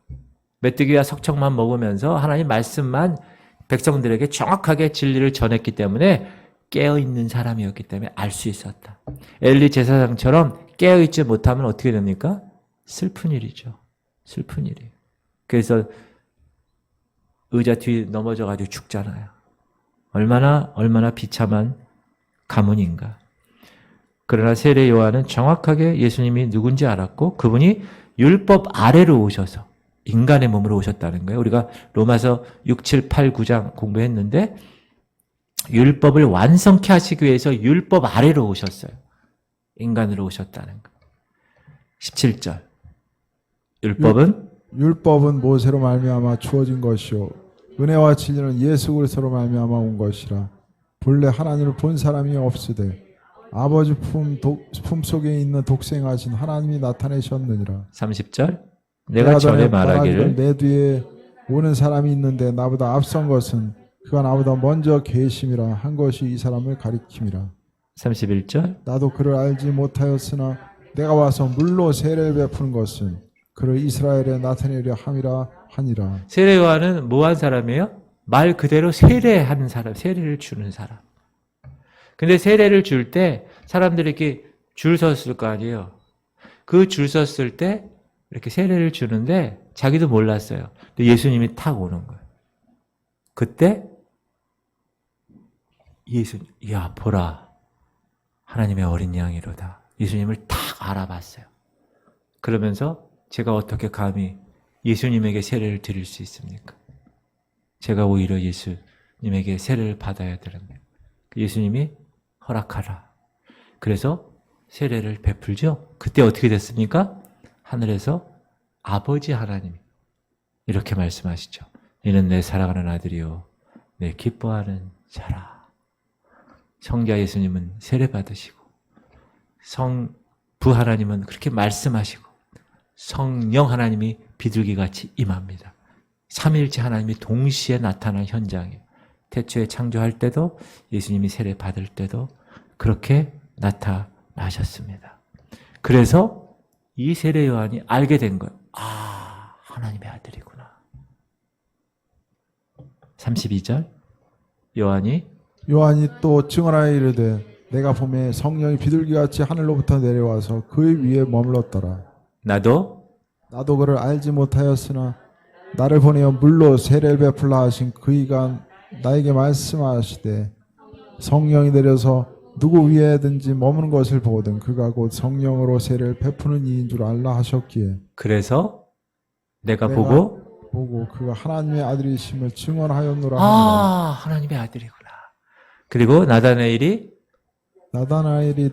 메뚜기와 석청만 먹으면서 하나님 말씀만 백성들에게 정확하게 진리를 전했기 때문에 깨어있는 사람이었기 때문에 알 수 있었다. 엘리 제사장처럼 깨어있지 못하면 어떻게 됩니까? 슬픈 일이죠. 슬픈 일이에요. 그래서 의자 뒤 넘어져가지고 죽잖아요. 얼마나 비참한 가문인가. 그러나 세례 요한은 정확하게 예수님이 누군지 알았고 그분이 율법 아래로 오셔서 인간의 몸으로 오셨다는 거예요. 우리가 로마서 6, 7, 8, 9장 공부했는데 율법을 완성케 하시기 위해서 율법 아래로 오셨어요. 인간으로 오셨다는 거예요. 17절 율법은 모세로 말미암아 주어진 것이요 은혜와 진리는 예수 그리스도로 말미암아 온 것이라. 본래 하나님을 본 사람이 없으되 아버지 품 속에 있는 독생하신 하나님이 나타내셨느니라. 30절 내가 전에 말하기를 내 뒤에 오는 사람이 있는데 나보다 앞선 것은 그가 나보다 먼저 계심이라 한 것이 이 사람을 가리킴이라. 31절 나도 그를 알지 못하였으나 내가 와서 물로 세례를 베푸는 것은 그를 이스라엘에 나타내려 함이라 하니라. 세례 요한은 뭐한 사람이에요? 말 그대로 세례하는 사람, 세례를 주는 사람. 근데 세례를 줄 때 사람들이 이렇게 줄 섰을 거 아니에요. 그 줄 섰을 때 이렇게 세례를 주는데 자기도 몰랐어요. 근데 예수님이 탁 오는 거예요. 그때 예수님, 야 보라 하나님의 어린 양이로다. 예수님을 탁 알아봤어요. 그러면서 제가 어떻게 감히 예수님에게 세례를 드릴 수 있습니까? 제가 오히려 예수님에게 세례를 받아야 되는데 예수님이 허락하라. 그래서 세례를 베풀죠. 그때 어떻게 됐습니까? 하늘에서 아버지 하나님이 이렇게 말씀하시죠. 이는 내 사랑하는 아들이요 내 기뻐하는 자라. 성자 예수님은 세례 받으시고 성부 하나님은 그렇게 말씀하시고 성령 하나님이 비둘기같이 임합니다. 삼위일체 하나님이 동시에 나타난 현장이에요. 태초에 창조할 때도 예수님이 세례 받을 때도 그렇게 나타나셨습니다. 그래서 이 세례 요한이 알게 된 거예요. 아, 하나님의 아들이구나. 32절 요한이 또 증언하여 이르되 내가 보매 성령이 비둘기같이 하늘로부터 내려와서 그 위에 머물렀더라. 나도 그를 알지 못하였으나 나를 보내어 물로 세례를 베풀라 하신 그이가 나에게 말씀하시되 성령이 내려서 누구 위에든지 머무는 것을 보거든 그가 곧 성령으로 세례를 베푸는 이인 줄 알라 하셨기에 그래서 내가 보고 그가 하나님의 아들이심을 증언하였노라. 하나님의 아들이구나. 그리고 나다나엘이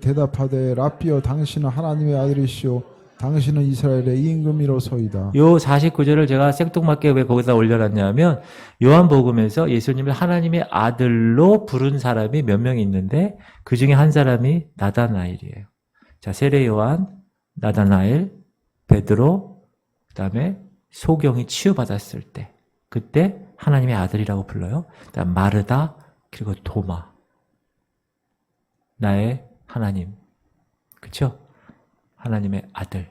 대답하되 라삐여 당신은 하나님의 아들이시오 당신은 이스라엘의 임금이로소이다. 요 49절을 제가 생뚱맞게 왜 거기다 올려놨냐면 요한복음에서 예수님을 하나님의 아들로 부른 사람이 몇 명이 있는데 그 중에 한 사람이 나다나엘이에요. 자, 세례 요한, 나다나엘, 베드로, 그다음에 소경이 치유받았을 때 그때 하나님의 아들이라고 불러요. 그다음 마르다 그리고 도마. 나의 하나님. 그렇죠? 하나님의 아들.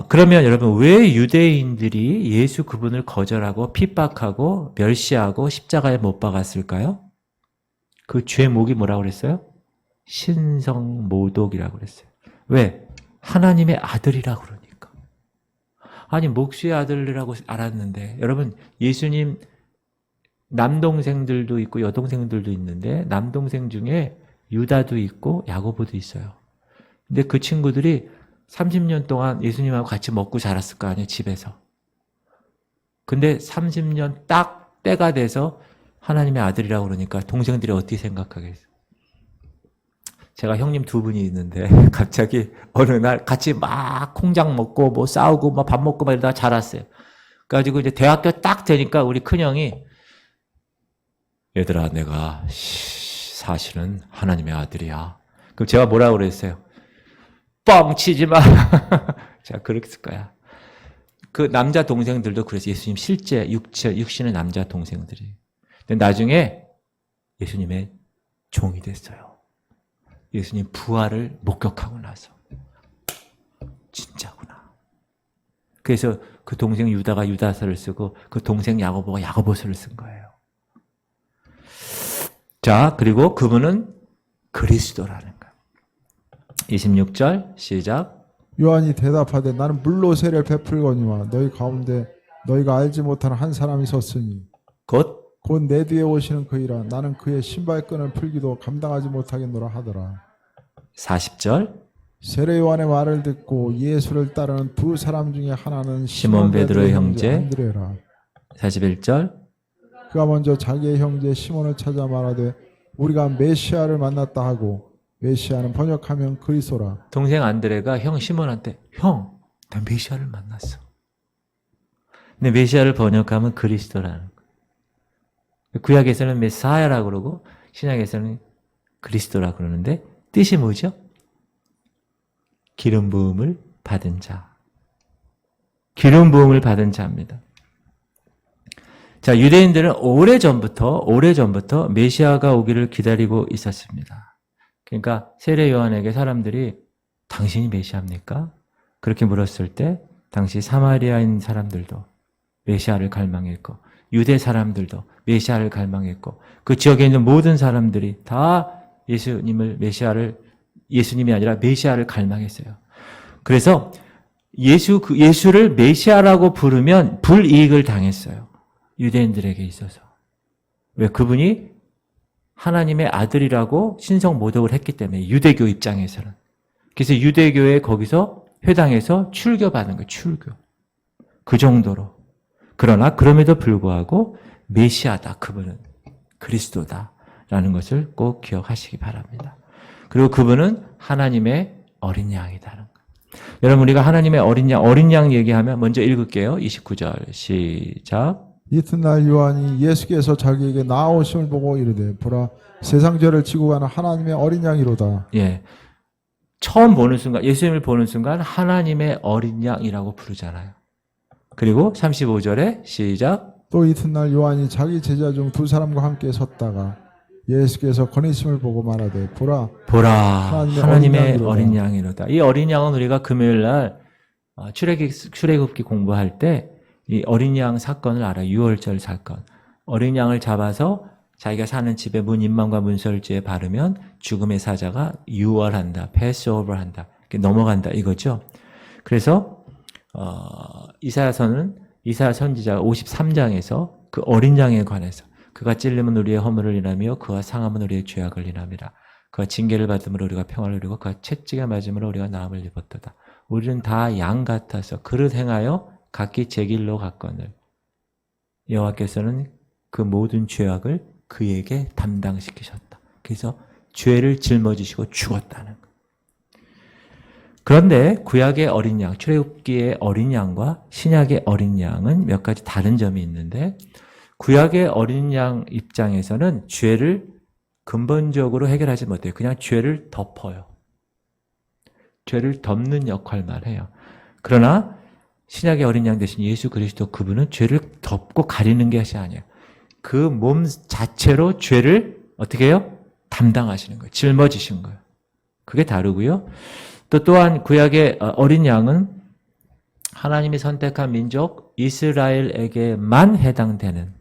그러면 여러분 왜 유대인들이 예수 그분을 거절하고 핍박하고 멸시하고 십자가에 못 박았을까요? 그 죄목이 뭐라고 그랬어요? 신성모독이라고 그랬어요. 왜? 하나님의 아들이라고 그러니까. 아니 목수의 아들이라고 알았는데 여러분 예수님 남동생들도 있고 여동생들도 있는데 남동생 중에 유다도 있고 야고보도 있어요. 근데 그 친구들이 30년 동안 예수님하고 같이 먹고 자랐을 거 아니에요, 집에서. 근데 30년 딱 때가 돼서 하나님의 아들이라고 그러니까 동생들이 어떻게 생각하겠어요? 제가 형님 두 분이 있는데 갑자기 어느 날 같이 막 콩장 먹고 뭐 싸우고 막 밥 먹고 막 이러다가 자랐어요. 그래가지고 이제 대학교 딱 되니까 우리 큰형이 얘들아 내가 사실은 하나님의 아들이야. 그럼 제가 뭐라고 그랬어요? 뻥치지 마. 제가 그랬을 거야. 그 남자 동생들도 그래서 예수님 실제 육신의 남자 동생들이. 근데 나중에 예수님의 종이 됐어요. 예수님 부활을 목격하고 나서. 진짜구나. 그래서 그 동생 유다가 유다서를 쓰고 그 동생 야고보가 야고보서를 쓴 거예요. 자, 그리고 그분은 그리스도라는 거예요. 26절 시작. 요한이 대답하되 나는 물로 세례를 베풀거니와 너희 가운데 너희가 알지 못하는 한 사람이 섰으니 곧 내 뒤에 오시는 그이라 나는 그의 신발끈을 풀기도 감당하지 못하겠노라 하더라. 40절 세례 요한의 말을 듣고 예수를 따르는 두 사람 중에 하나는 시몬 베드로의 형제 안드레라. 41절 그가 먼저 자기의 형제 시몬을 찾아 말하되 우리가 메시아를 만났다 하고 메시아는 번역하면 그리스도라. 동생 안드레가 형 시몬한테 형, 나 메시아를 만났어. 근데 메시아를 번역하면 그리스도라는 거예요. 구약에서는 메사야라고 그러고 신약에서는 그리스도라고 그러는데 뜻이 뭐죠? 기름 부음을 받은 자. 기름 부음을 받은 자입니다. 자, 유대인들은 오래전부터 메시아가 오기를 기다리고 있었습니다. 그러니까 세례 요한에게 사람들이 당신이 메시아입니까? 그렇게 물었을 때 당시 사마리아인 사람들도 메시아를 갈망했고 유대 사람들도 메시아를 갈망했고 그 지역에 있는 모든 사람들이 다 예수님이 아니라 메시아를 갈망했어요. 그래서 예수를 메시아라고 부르면 불이익을 당했어요. 유대인들에게 있어서. 왜? 그분이 하나님의 아들이라고 신성모독을 했기 때문에 유대교 입장에서는. 그래서 유대교에 거기서 회당에서 출교받은 거예요. 출교. 그 정도로. 그러나 그럼에도 불구하고 메시아다. 그분은 그리스도다라는 것을 꼭 기억하시기 바랍니다. 그리고 그분은 하나님의 어린 양이다는 거예요. 여러분 우리가 하나님의 어린 양 얘기하면 먼저 읽을게요. 29절 시작. 이튿날 요한이 예수께서 자기에게 나오심을 보고 이르되 보라 세상 죄를 지고 가는 하나님의 어린 양이로다. 예. 처음 보는 순간, 예수님을 보는 순간 하나님의 어린 양이라고 부르잖아요. 그리고 35절에 시작. 또 이튿날 요한이 자기 제자 중 두 사람과 함께 섰다가 예수께서 거니심을 보고 말하되 보라 하나님의 어린 양이로다. 이 어린 양은 우리가 금요일 날 출애굽기 공부할 때 이 어린 양 사건을 알아요. 유월절 사건. 어린 양을 잡아서 자기가 사는 집에 문 임망과 문설주에 바르면 죽음의 사자가 유월한다. 패스오버한다. 이렇게 넘어간다 이거죠. 그래서 이사야 선지자가 53장에서 그 어린 양에 관해서 그가 찔림은 우리의 허물을 인하며 그가 상함은 우리의 죄악을 인함이라. 그가 징계를 받음으로 우리가 평화를 누리고 그가 채찍에 맞음으로 우리가 나음을 입었도다. 우리는 다 양 같아서 그릇 행하여 각기 제 길로 갔거늘 여호와께서는 그 모든 죄악을 그에게 담당시키셨다. 그래서 죄를 짊어지시고 죽었다는 것. 그런데 구약의 어린 양, 출애굽기의 어린 양과 신약의 어린 양은 몇 가지 다른 점이 있는데 구약의 어린 양 입장에서는 죄를 근본적으로 해결하지 못해요. 그냥 죄를 덮어요. 죄를 덮는 역할만 해요. 그러나 신약의 어린 양 대신 예수 그리스도 그분은 죄를 덮고 가리는 것이 아니에요. 그 몸 자체로 죄를 어떻게 해요? 담당하시는 거예요. 짊어지신 거예요. 그게 다르고요. 또한 구약의 어린 양은 하나님이 선택한 민족 이스라엘에게만 해당되는,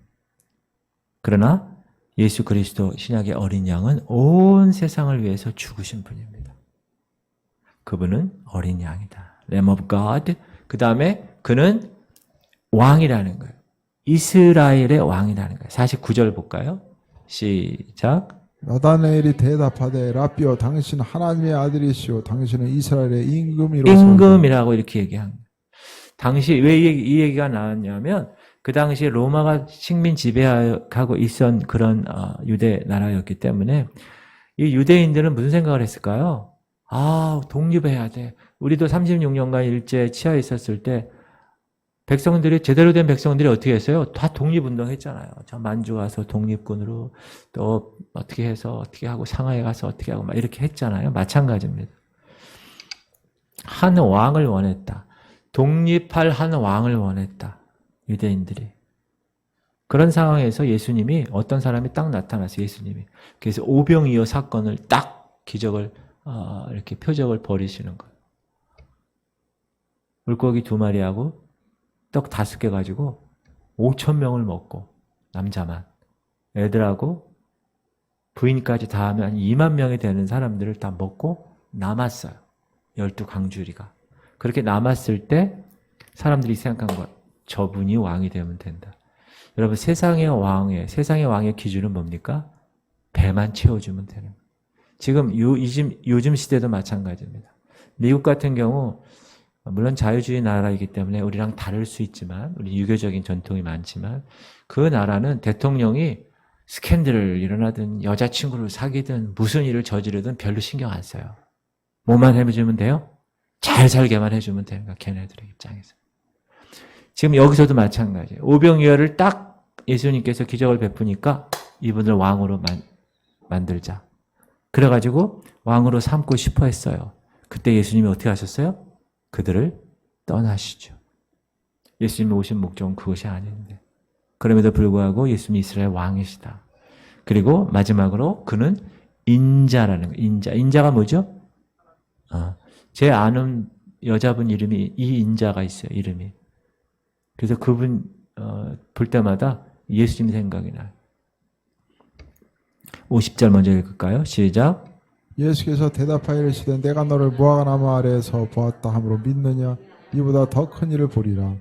그러나 예수 그리스도 신약의 어린 양은 온 세상을 위해서 죽으신 분입니다. 그분은 어린 양이다. Lamb of God. 그 다음에 그는 왕이라는 거예요. 이스라엘의 왕이라는 거예요. 49절 볼까요? 시작. 나다나엘이 대답하되 라삐여 당신 하나님의 아들이시오 당신은 이스라엘의 임금이로소이다. 임금이라고 이렇게 얘기한 거예요. 당시 왜 이 얘기가 나왔냐면 그 당시에 로마가 식민 지배하고 있던 그런 유대 나라였기 때문에 이 유대인들은 무슨 생각을 했을까요? 독립해야 돼. 우리도 36년간 일제 치하에 있었을 때 백성들이, 제대로 된 백성들이 어떻게 했어요? 다 독립운동 했잖아요. 저 만주 가서 독립군으로 또 어떻게 해서 어떻게 하고 상하이 가서 어떻게 하고 막 이렇게 했잖아요. 마찬가지입니다. 한 왕을 원했다. 독립할 한 왕을 원했다. 유대인들이. 그런 상황에서 예수님이 어떤 사람이 딱 나타났어요. 예수님이. 그래서 오병이어 사건을 딱 기적을 이렇게 표적을 벌이시는 거예요. 물고기 2마리하고 떡 5개 가지고 5,000명을 먹고 남자만 애들하고 부인까지 다 하면 한 2만 명이 되는 사람들을 다 먹고 남았어요. 12강주리가. 그렇게 남았을 때 사람들이 생각한 거야. 저분이 왕이 되면 된다. 여러분 세상의 왕의 기준은 뭡니까? 배만 채워주면 되는 거예요. 지금 요즘 시대도 마찬가지입니다. 미국 같은 경우 물론 자유주의 나라이기 때문에 우리랑 다를 수 있지만 우리 유교적인 전통이 많지만 그 나라는 대통령이 스캔들을 일어나든 여자친구를 사귀든 무슨 일을 저지르든 별로 신경 안 써요. 뭐만 해주면 돼요? 잘 살게만 해주면 되는 거야. 걔네들의 입장에서. 지금 여기서도 마찬가지예요. 오병이어를 딱 예수님께서 기적을 베푸니까 이분을 왕으로 만들자. 그래가지고 왕으로 삼고 싶어 했어요. 그때 예수님이 어떻게 하셨어요? 그들을 떠나시죠. 예수님이 오신 목적은 그것이 아닌데. 그럼에도 불구하고 예수님이 이스라엘 왕이시다. 그리고 마지막으로 그는 인자라는 거예요. 인자가 뭐죠? 제 아는 여자분 이름이 이인자가 있어요. 이름이. 그래서 그분 볼 때마다 예수님 생각이 나요. 50절 먼저 읽을까요? 시작. 예수께서 대답하여 이르시되 내가 너를 무화과나무 아래에서 보았다 함으로 믿느냐? 이보다 더 큰 일을 보리라.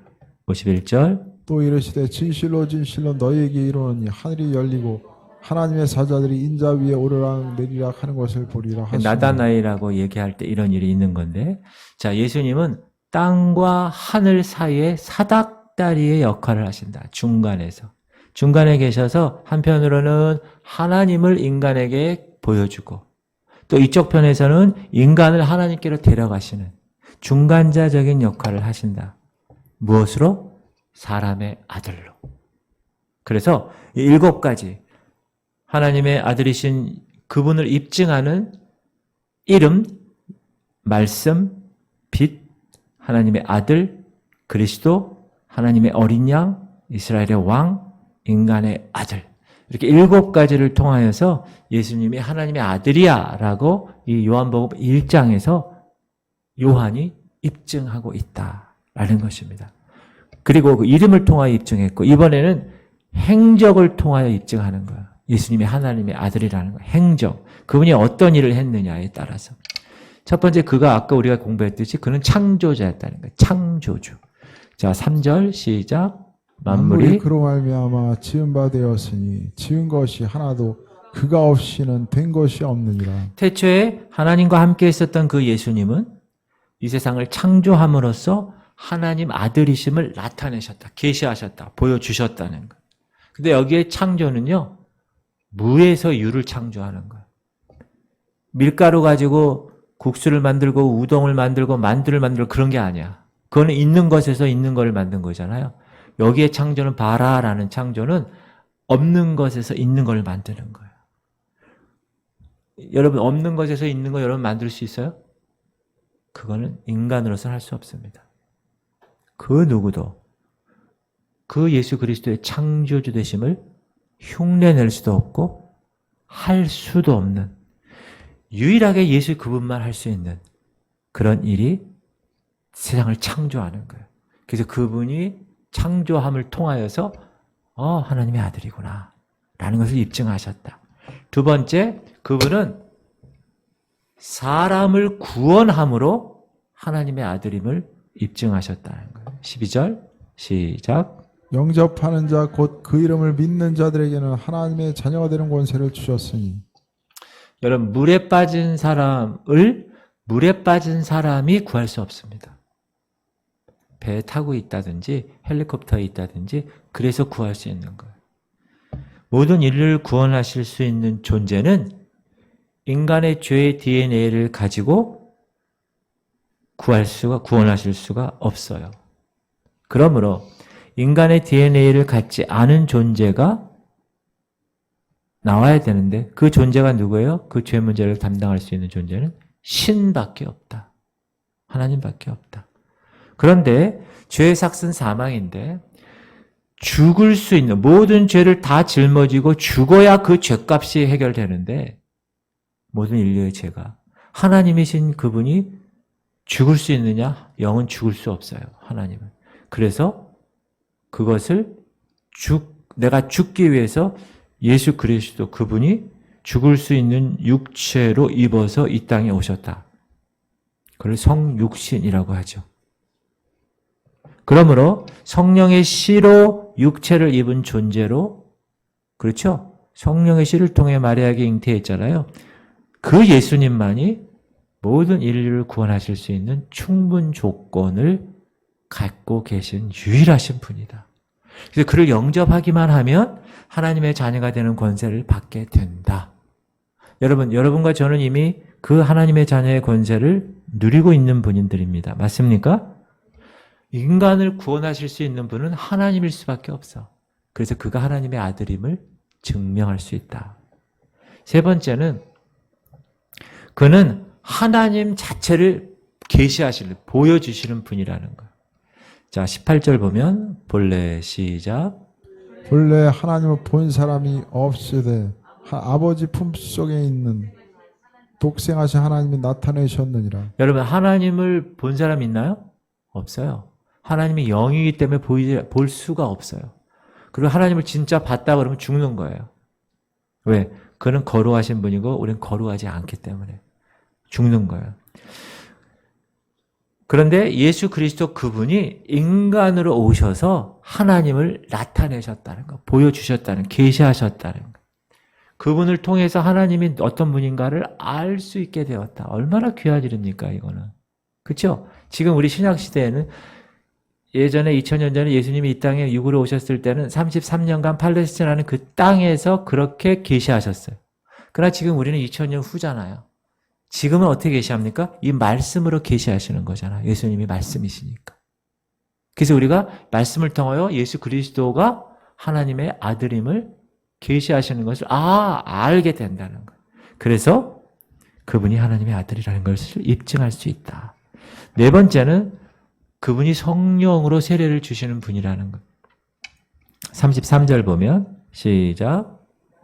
51절. 또 이르시되 진실로 진실로 너희에게 이르노니 하늘이 열리고 하나님의 사자들이 인자 위에 오르락 내리락 하는 것을 보리라 하시니. 나다나엘이라고 얘기할 때 이런 일이 있는 건데, 자, 예수님은 땅과 하늘 사이에 사닥다리의 역할을 하신다. 중간에 계셔서 한편으로는 하나님을 인간에게 보여주고 또 이쪽 편에서는 인간을 하나님께로 데려가시는, 중간자적인 역할을 하신다. 무엇으로? 사람의 아들로. 그래서 이 7가지 하나님의 아들이신 그분을 입증하는 이름, 말씀, 빛, 하나님의 아들, 그리스도, 하나님의 어린 양, 이스라엘의 왕, 인간의 아들. 이렇게 7가지를 통하여서 예수님이 하나님의 아들이야 라고 이 요한복음 1장에서 요한이 입증하고 있다라는 것입니다. 그리고 그 이름을 통하여 입증했고 이번에는 행적을 통하여 입증하는 거예요. 예수님이 하나님의 아들이라는 거예요. 행적. 그분이 어떤 일을 했느냐에 따라서. 첫 번째 그가 아까 우리가 공부했듯이 그는 창조자였다는 거예요. 창조주. 자, 3절 시작. 만물이 그로 말미암아 지은 바 되었으니 지은 것이 하나도 그가 없이는 된 것이 없느니라. 태초에 하나님과 함께 있었던 그 예수님은 이 세상을 창조함으로써 하나님 아들이심을 나타내셨다. 계시하셨다. 보여주셨다는 거예요. 근데 여기에 창조는요. 무에서 유를 창조하는 거예요. 밀가루 가지고 국수를 만들고 우동을 만들고 만두를 만들고 그런 게 아니야. 그거는 있는 것에서 있는 것을 만든 거잖아요. 여기에 창조는 바라라는 창조는 없는 것에서 있는 걸 만드는 거예요. 여러분 없는 것에서 있는 거 여러분 만들 수 있어요? 그거는 인간으로서는 할 수 없습니다. 그 누구도 그 예수 그리스도의 창조주 되심을 흉내낼 수도 없고 할 수도 없는 유일하게 예수 그분만 할 수 있는 그런 일이 세상을 창조하는 거예요. 그래서 그분이 창조함을 통하여서 하나님의 아들이구나 라는 것을 입증하셨다. 두 번째, 그분은 사람을 구원함으로 하나님의 아들임을 입증하셨다는 거예요. 12절 시작. 영접하는 자 곧 그 이름을 믿는 자들에게는 하나님의 자녀가 되는 권세를 주셨으니. 여러분 물에 빠진 사람이 구할 수 없습니다. 배에 타고 있다든지 헬리콥터에 있다든지 그래서 구할 수 있는 거예요. 모든 인류를 구원하실 수 있는 존재는 인간의 죄의 DNA를 가지고 구원하실 수가 없어요. 그러므로 인간의 DNA를 갖지 않은 존재가 나와야 되는데 그 존재가 누구예요? 그 죄 문제를 담당할 수 있는 존재는 신밖에 없다. 하나님밖에 없다. 그런데 죄의 삭은 사망인데 죽을 수 있는 모든 죄를 다 짊어지고 죽어야 그 죄값이 해결되는데 모든 인류의 죄가 하나님이신 그분이 죽을 수 있느냐? 영은 죽을 수 없어요. 하나님은. 그래서 그것을 내가 죽기 위해서 예수 그리스도 그분이 죽을 수 있는 육체로 입어서 이 땅에 오셨다. 그걸 성육신이라고 하죠. 그러므로 성령의 씨로 육체를 입은 존재로, 그렇죠? 성령의 씨를 통해 마리아에게 잉태했잖아요. 그 예수님만이 모든 인류를 구원하실 수 있는 충분 조건을 갖고 계신 유일하신 분이다. 그래서 그를 영접하기만 하면 하나님의 자녀가 되는 권세를 받게 된다. 여러분과 저는 이미 그 하나님의 자녀의 권세를 누리고 있는 분들입니다. 맞습니까? 인간을 구원하실 수 있는 분은 하나님일 수밖에 없어. 그래서 그가 하나님의 아들임을 증명할 수 있다. 세 번째는 그는 하나님 자체를 보여주시는 분이라는 거예요. 자, 18절 보면 본래 시작. 본래 하나님을 본 사람이 없으되 아버지 품속에 있는 독생하신 하나님이 나타내셨느니라. 여러분 하나님을 본 사람 있나요? 없어요. 하나님이 영이기 때문에 볼 수가 없어요. 그리고 하나님을 진짜 봤다 그러면 죽는 거예요. 왜? 그는 거룩하신 분이고 우리는 거룩하지 않기 때문에 죽는 거예요. 그런데 예수 그리스도 그분이 인간으로 오셔서 하나님을 나타내셨다는 거, 보여주셨다는, 계시하셨다는 거. 그분을 통해서 하나님이 어떤 분인가를 알 수 있게 되었다. 얼마나 귀한 일입니까, 이거는. 그렇죠? 지금 우리 신약시대에는 예전에 2000년 전에 예수님이 이 땅에 육으로 오셨을 때는 33년간 팔레스티나는 그 땅에서 그렇게 계시하셨어요. 그러나 지금 우리는 2000년 후잖아요. 지금은 어떻게 계시합니까? 이 말씀으로 계시하시는 거잖아. 예수님이 말씀이시니까. 그래서 우리가 말씀을 통하여 예수 그리스도가 하나님의 아들임을 계시하시는 것을 알게 된다는 거예요. 그래서 그분이 하나님의 아들이라는 것을 입증할 수 있다. 네 번째는 그분이 성령으로 세례를 주시는 분이라는 것. 33절 보면 시작.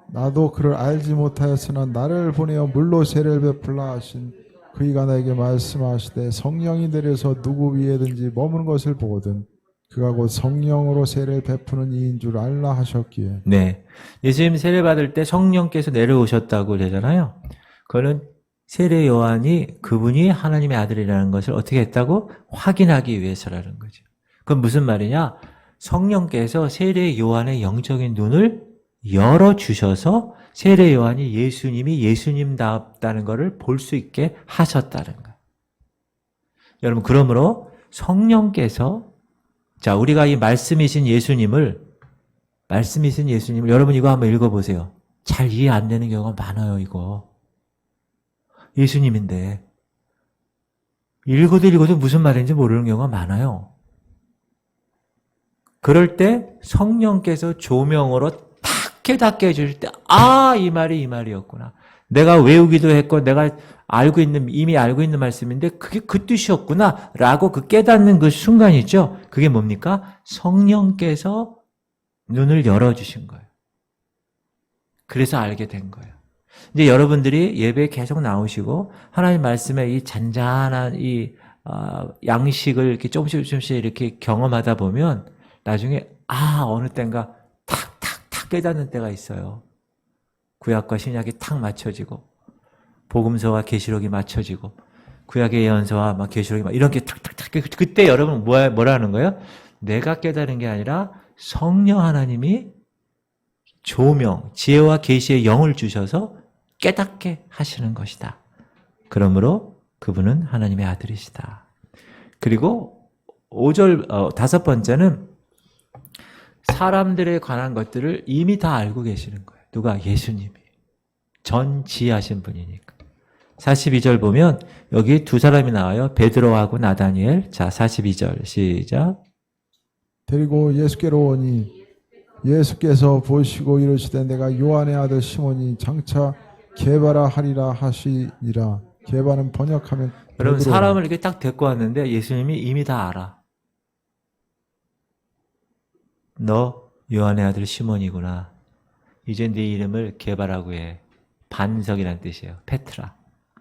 나도 그를 알지 못하였으나 나를 보내어 물로 세례를 베풀라 하신 그이가 나에게 말씀하시되 성령이 내려서 누구 위에든지 머무는 것을 보거든 그가 곧 성령으로 세례를 베푸는 이인 줄 알라 하셨기에. 네. 예수님 세례 받을 때 성령께서 내려오셨다고 그러잖아요. 그거는 세례 요한이 그분이 하나님의 아들이라는 것을 어떻게 했다고? 확인하기 위해서라는 거죠. 그건 무슨 말이냐? 성령께서 세례 요한의 영적인 눈을 열어주셔서 세례 요한이 예수님이 예수님답다는 것을 볼 수 있게 하셨다는 거예요. 여러분, 그러므로 성령께서, 자, 우리가 이 말씀이신 예수님을 여러분 이거 한번 읽어보세요. 잘 이해 안 되는 경우가 많아요, 이거. 예수님인데 읽어도 무슨 말인지 모르는 경우가 많아요. 그럴 때 성령께서 조명으로 탁 깨닫게 해주실 때 이 말이 이 말이었구나. 내가 외우기도 했고 내가 이미 알고 있는 말씀인데 그게 그 뜻이었구나 라고 그 깨닫는 그 순간이죠. 그게 뭡니까? 성령께서 눈을 열어주신 거예요. 그래서 알게 된 거예요. 이제 여러분들이 예배에 계속 나오시고 하나님 말씀의 이 잔잔한 이 양식을 이렇게 조금씩 이렇게 경험하다 보면 나중에 어느 때인가 탁 깨닫는 때가 있어요. 구약과 신약이 탁 맞춰지고 복음서와 계시록이 맞춰지고 구약의 예언서와 막 계시록이 막 이렇게 탁 그때 여러분 뭐라는 거예요? 내가 깨달은 게 아니라 성령 하나님이 조명, 지혜와 계시의 영을 주셔서 깨닫게 하시는 것이다. 그러므로 그분은 하나님의 아들이시다. 그리고 5절, 다섯 번째는 사람들에 관한 것들을 이미 다 알고 계시는 거예요. 누가? 예수님이. 전지하신 분이니까. 42절 보면 여기 두 사람이 나와요. 베드로하고 나다니엘. 자, 42절 시작. 데리고 예수께로 오니 예수께서 보시고 이르시되 내가 요한의 아들 시몬이 장차 게바라 하리라 하시니라. 게바는 번역하면 여러분, 베드로라. 사람을 이렇게 딱 데리고 왔는데 예수님이 이미 다 알아. 너 요한의 아들 시몬이구나. 이제 네 이름을 게바라고 해. 반석이란 뜻이에요. 페트라.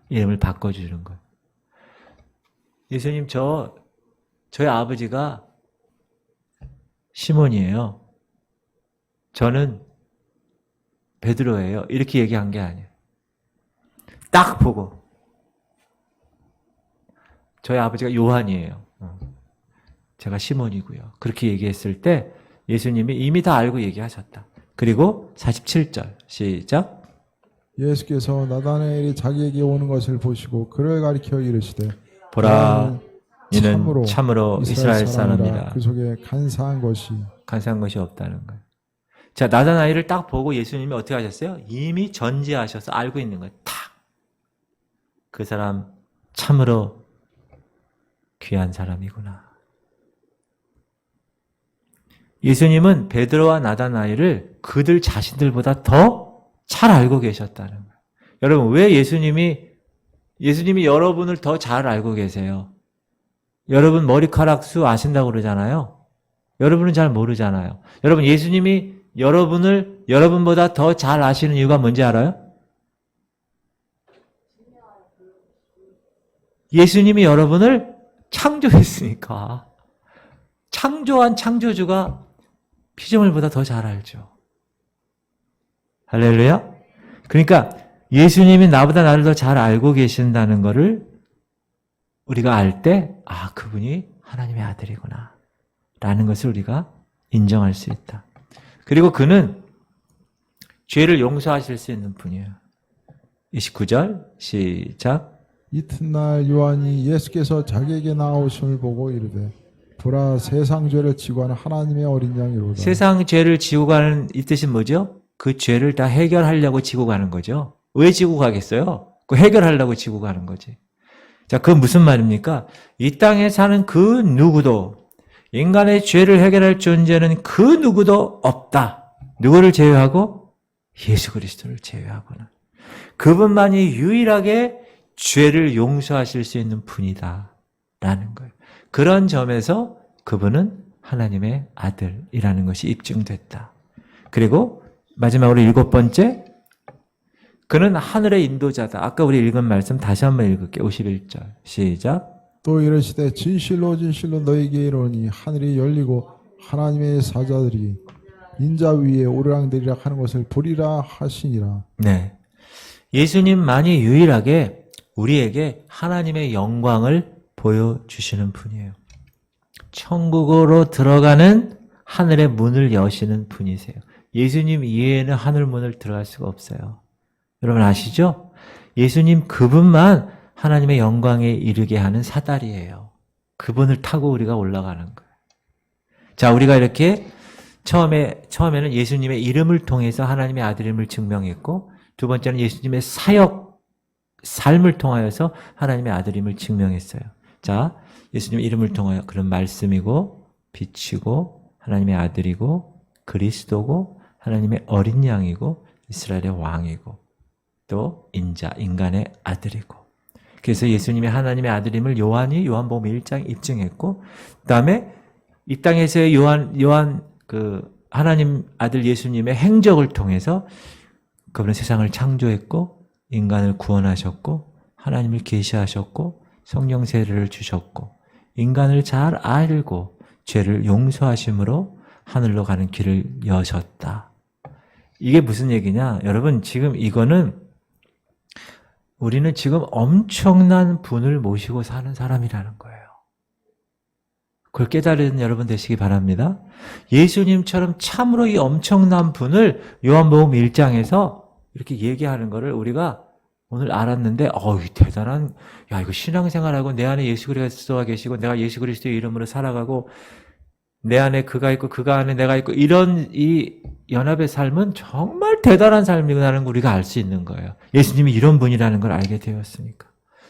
이름을 바꿔주는 거예요. 예수님, 저희 아버지가 시몬이에요. 저는 베드로예요. 이렇게 얘기한 게 아니에요. 딱 보고 저희 아버지가 요한이에요. 제가 시몬이고요. 그렇게 얘기했을 때 예수님이 이미 다 알고 얘기하셨다. 그리고 47절 시작. 예수께서 나다나엘이 자기에게 오는 것을 보시고 그를 가리켜 이르시되 보라, 이는 참으로 이스라엘 사람이라. 그 속에 간사한 것이 없다는 거예요. 자, 나다나엘을 딱 보고 예수님이 어떻게 하셨어요? 이미 전지하셔서 알고 있는 거예요. 탁. 그 사람 참으로 귀한 사람이구나. 예수님은 베드로와 나다나엘을 그들 자신들보다 더 잘 알고 계셨다는 거예요. 여러분, 왜 예수님이 여러분을 더 잘 알고 계세요? 여러분 머리카락 수 아신다고 그러잖아요. 여러분은 잘 모르잖아요. 여러분, 예수님이 여러분보다 더 잘 아시는 이유가 뭔지 알아요? 예수님이 여러분을 창조했으니까. 창조한 창조주가 피조물보다 더 잘 알죠. 할렐루야? 그러니까 예수님이 나보다 나를 더 잘 알고 계신다는 것을 우리가 알 때, 그분이 하나님의 아들이구나 라는 것을 우리가 인정할 수 있다. 그리고 그는 죄를 용서하실 수 있는 분이에요. 29절 시작. 이튿날 요한이 예수께서 자기에게 나오심을 보고 이르되 보라, 세상 죄를 지고 가는 하나님의 어린 양이로다. 세상 죄를 지고 가는 이 뜻은 뭐죠? 그 죄를 다 해결하려고 지고 가는 거죠. 왜 지고 가겠어요? 그 해결하려고 지고 가는 거지. 자, 그건 무슨 말입니까? 이 땅에 사는 그 누구도, 인간의 죄를 해결할 존재는 그 누구도 없다. 누구를 제외하고? 예수 그리스도를 제외하고는. 그분만이 유일하게 죄를 용서하실 수 있는 분이다. 라는 거예요. 그런 점에서 그분은 하나님의 아들이라는 것이 입증됐다. 그리고 마지막으로 7번째, 그는 하늘의 인도자다. 아까 우리 읽은 말씀 다시 한번 읽을게요. 51절 시작. 또 이르시되 진실로 진실로 너희에게 이르노니 하늘이 열리고 하나님의 사자들이 인자 위에 오르락내리락 하는 것을 보리라 하시니라. 네, 예수님만이 유일하게 우리에게 하나님의 영광을 보여주시는 분이에요. 천국으로 들어가는 하늘의 문을 여시는 분이세요. 예수님 이외에는 하늘 문을 들어갈 수가 없어요. 여러분 아시죠? 예수님 그분만 하나님의 영광에 이르게 하는 사다리예요. 그분을 타고 우리가 올라가는 거예요. 자, 우리가 이렇게 처음에는 예수님의 이름을 통해서 하나님의 아들임을 증명했고, 두 번째는 예수님의 사역, 삶을 통하여서 하나님의 아들임을 증명했어요. 자, 예수님의 이름을 통하여 그런 말씀이고, 빛이고, 하나님의 아들이고, 그리스도고, 하나님의 어린 양이고, 이스라엘의 왕이고, 또 인간의 아들이고. 그래서 예수님의 하나님의 아들임을 요한이 요한복음 1장에 입증했고, 그 다음에 이 땅에서의 요한 하나님 아들 예수님의 행적을 통해서 그분은 세상을 창조했고, 인간을 구원하셨고, 하나님을 계시하셨고, 성령 세례를 주셨고, 인간을 잘 알고 죄를 용서하심으로 하늘로 가는 길을 여셨다. 이게 무슨 얘기냐? 여러분, 지금 이거는 우리는 지금 엄청난 분을 모시고 사는 사람이라는 거예요. 그걸 깨달은 여러분 되시기 바랍니다. 예수님처럼 참으로 이 엄청난 분을 요한복음 1장에서 이렇게 얘기하는 거를 우리가 오늘 알았는데, 대단한, 이거 신앙생활하고 내 안에 예수 그리스도가 계시고 내가 예수 그리스도의 이름으로 살아가고 내 안에 그가 있고 그가 안에 내가 있고 이런 이 연합의 삶은 정말 대단한 삶이라는 걸 우리가 알 수 있는 거예요. 예수님이 이런 분이라는 걸 알게 되었으니까.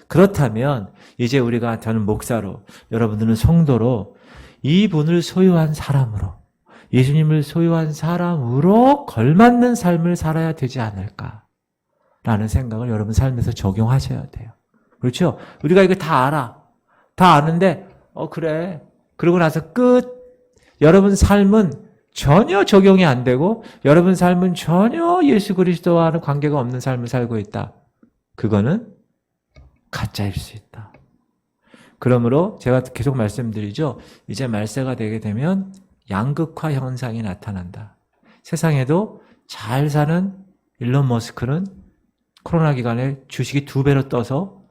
그렇다면 이제 우리가, 저는 목사로, 여러분들은 성도로 이 분을 소유한 사람으로, 예수님을 소유한 사람으로 걸맞는 삶을 살아야 되지 않을까라는 생각을 여러분 삶에서 적용하셔야 돼요. 그렇죠? 우리가 이거 다 알아. 다 아는데 그래. 그러고 나서 끝. 여러분 삶은 전혀 적용이 안 되고 여러분 삶은 전혀 예수 그리스도와는 관계가 없는 삶을 살고 있다. 그거는 가짜일 수 있다. 그러므로 제가 계속 말씀드리죠. 이제 말세가 되게 되면 양극화 현상이 나타난다. 세상에도 잘 사는 일론 머스크는 코로나 기간에 주식이 2배로 떠서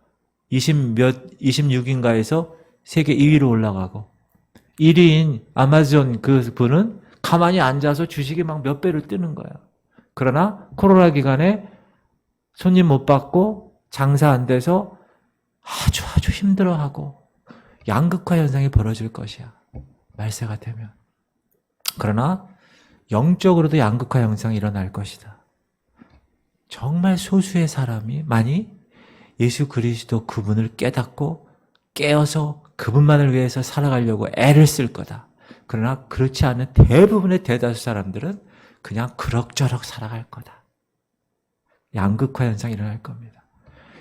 26인가에서 세계 2위로 올라가고, 1위인 아마존 그분은 가만히 앉아서 주식이 막 몇 배를 뜨는 거야. 그러나 코로나 기간에 손님 못 받고 장사 안 돼서 아주 힘들어하고 양극화 현상이 벌어질 것이야. 말세가 되면. 그러나 영적으로도 양극화 현상이 일어날 것이다. 정말 소수의 사람이 많이 예수 그리스도 그분을 깨닫고 깨어서 그분만을 위해서 살아가려고 애를 쓸 거다. 그러나 그렇지 않은 대부분의 대다수 사람들은 그냥 그럭저럭 살아갈 거다. 양극화 현상이 일어날 겁니다.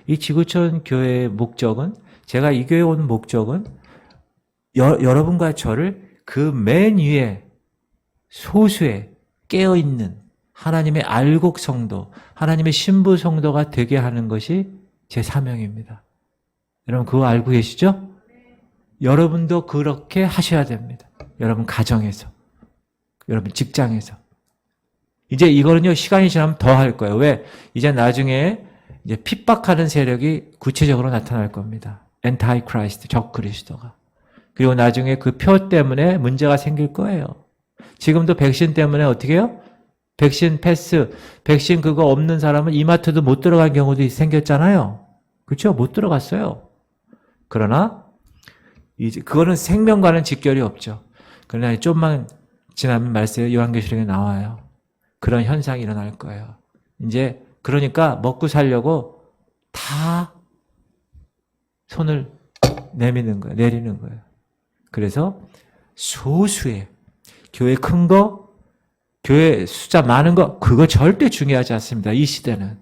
이 지구촌 교회의 목적은, 제가 이 교회에 온 목적은 여러분과 저를 그 맨 위에 소수의 깨어있는 하나님의 알곡 성도, 하나님의 신부 성도가 되게 하는 것이 제 사명입니다. 여러분 그거 알고 계시죠? 여러분도 그렇게 하셔야 됩니다. 여러분 가정에서, 여러분 직장에서. 이제 이거는요, 시간이 지나면 더 할 거예요. 왜? 이제 나중에 이제 핍박하는 세력이 구체적으로 나타날 겁니다. 엔타이 크라이스트, 적 그리스도가. 그리고 나중에 그 표 때문에 문제가 생길 거예요. 지금도 백신 때문에 어떻게 해요? 백신 패스, 백신 그거 없는 사람은 이마트도 못 들어간 경우도 생겼잖아요. 그렇죠? 못 들어갔어요. 그러나 이제 그거는 생명과는 직결이 없죠. 그러나 좀만 지나면 말세에 요한계시록에 나와요. 그런 현상이 일어날 거예요. 이제 그러니까 먹고 살려고 다 손을 내리는 거예요. 그래서 소수의 교회 큰 거, 교회 숫자 많은 거, 그거 절대 중요하지 않습니다. 이 시대는.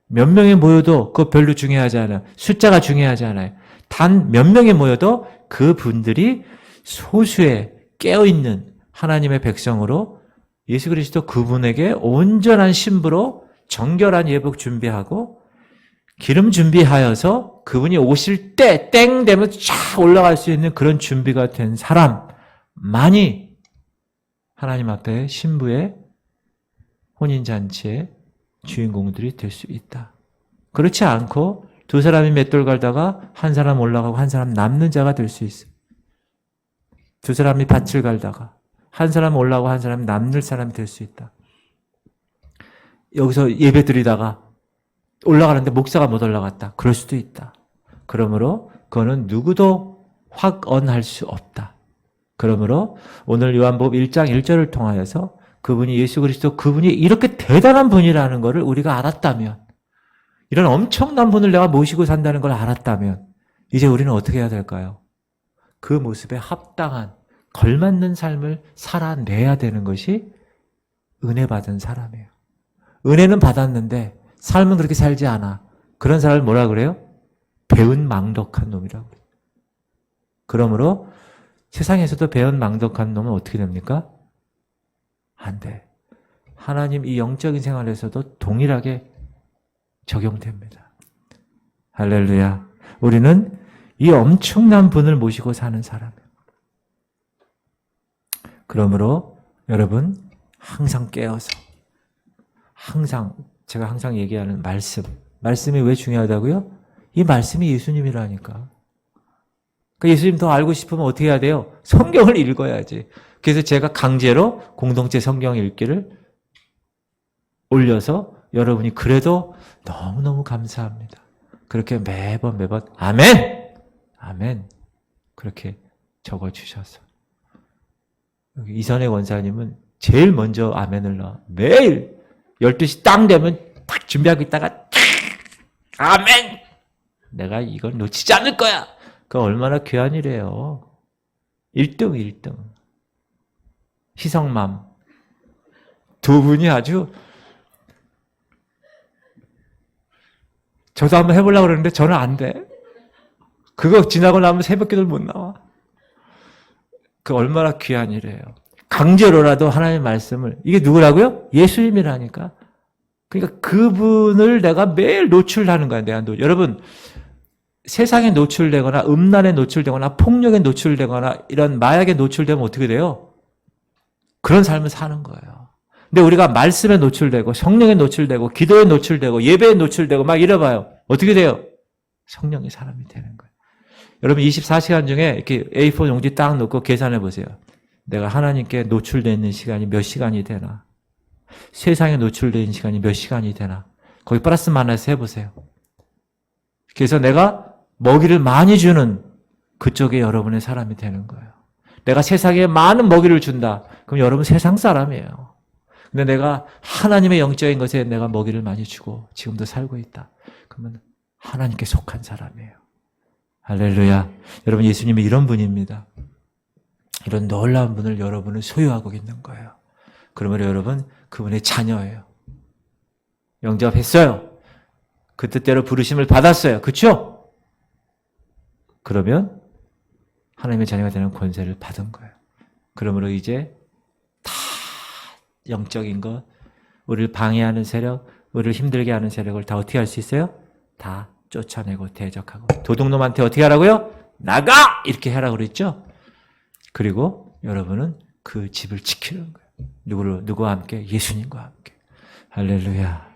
몇 명이 모여도 그거 별로 중요하지 않아요. 숫자가 중요하지 않아요. 단 몇 명이 모여도 그분들이 소수의 깨어있는 하나님의 백성으로 예수 그리스도 그분에게 온전한 신부로 정결한 예복 준비하고 기름 준비하여서 그분이 오실 때 땡 되면 쫙 올라갈 수 있는 그런 준비가 된 사람만이 하나님 앞에 신부의 혼인잔치의 주인공들이 될 수 있다. 그렇지 않고 두 사람이 맷돌 갈다가 한 사람 올라가고 한 사람 남는 자가 될 수 있어요. 두 사람이 밭을 갈다가 한 사람 올라가고 한 사람 남는 사람이 될 수 있다. 여기서 예배 드리다가 올라가는데 목사가 못 올라갔다. 그럴 수도 있다. 그러므로 그거는 누구도 확언할 수 없다. 그러므로 오늘 요한복음 1장 1절을 통하여서 그분이 예수 그리스도 그분이 이렇게 대단한 분이라는 것을 우리가 알았다면, 이런 엄청난 분을 내가 모시고 산다는 걸 알았다면 이제 우리는 어떻게 해야 될까요? 그 모습에 합당한 걸맞는 삶을 살아내야 되는 것이 은혜 받은 사람이에요. 은혜는 받았는데 삶은 그렇게 살지 않아. 그런 사람을 뭐라 그래요? 배은 망덕한 놈이라고 그래요. 그러므로 세상에서도 배은 망덕한 놈은 어떻게 됩니까? 안 돼. 하나님 이 영적인 생활에서도 동일하게 적용됩니다. 할렐루야. 우리는 이 엄청난 분을 모시고 사는 사람이에요. 그러므로 여러분 항상 깨어서 제가 항상 얘기하는 말씀이 왜 중요하다고요? 이 말씀이 예수님이라니까. 그러니까 예수님 더 알고 싶으면 어떻게 해야 돼요? 성경을 읽어야지. 그래서 제가 강제로 공동체 성경 읽기를 올려서 여러분이 그래도 너무너무 감사합니다. 그렇게 매번 아멘 그렇게 적어주셔서 여기 이선혜 원사님은 제일 먼저 아멘을 넣어. 매일 12시 딱 되면 딱 준비하고 있다가 아멘! 내가 이걸 놓치지 않을 거야. 그 얼마나 귀한 일이에요. 1등. 희성맘. 두 분이 아주 저도 한번 해보려고 그러는데 저는 안 돼. 그거 지나고 나면 새벽기도를 못 나와. 그 얼마나 귀한 일이에요. 강제로라도 하나님의 말씀을, 이게 누구라고요? 예수님이라니까. 그러니까 그분을 내가 매일 노출하는 거야. 여러분, 세상에 노출되거나 음란에 노출되거나 폭력에 노출되거나 이런 마약에 노출되면 어떻게 돼요? 그런 삶을 사는 거예요. 근데 우리가 말씀에 노출되고 성령에 노출되고 기도에 노출되고 예배에 노출되고 막 이래봐요. 어떻게 돼요? 성령의 사람이 되는 거예요. 여러분 24시간 중에 이렇게 A4 용지 딱 놓고 계산해 보세요. 내가 하나님께 노출되어 있는 시간이 몇 시간이 되나? 세상에 노출되어 있는 시간이 몇 시간이 되나? 거기 플러스 마이너스 해보세요. 그래서 내가 먹이를 많이 주는 그쪽에 여러분의 사람이 되는 거예요. 내가 세상에 많은 먹이를 준다. 그럼 여러분 세상 사람이에요. 근데 내가 하나님의 영적인 것에 내가 먹이를 많이 주고 지금도 살고 있다. 그러면 하나님께 속한 사람이에요. 할렐루야. 여러분 예수님이 이런 분입니다. 이런 놀라운 분을 여러분은 소유하고 있는 거예요. 그러면 여러분 그분의 자녀예요. 영접했어요. 그 뜻대로 부르심을 받았어요. 그렇죠? 그러면 하나님의 자녀가 되는 권세를 받은 거예요. 그러므로 이제 다 영적인 것, 우리를 방해하는 세력, 우리를 힘들게 하는 세력을 다 어떻게 할 수 있어요? 다 쫓아내고 대적하고. 도둑놈한테 어떻게 하라고요? 나가! 이렇게 하라고 그랬죠? 그리고 여러분은 그 집을 지키는 거예요. 누구와 함께? 예수님과 함께. 할렐루야.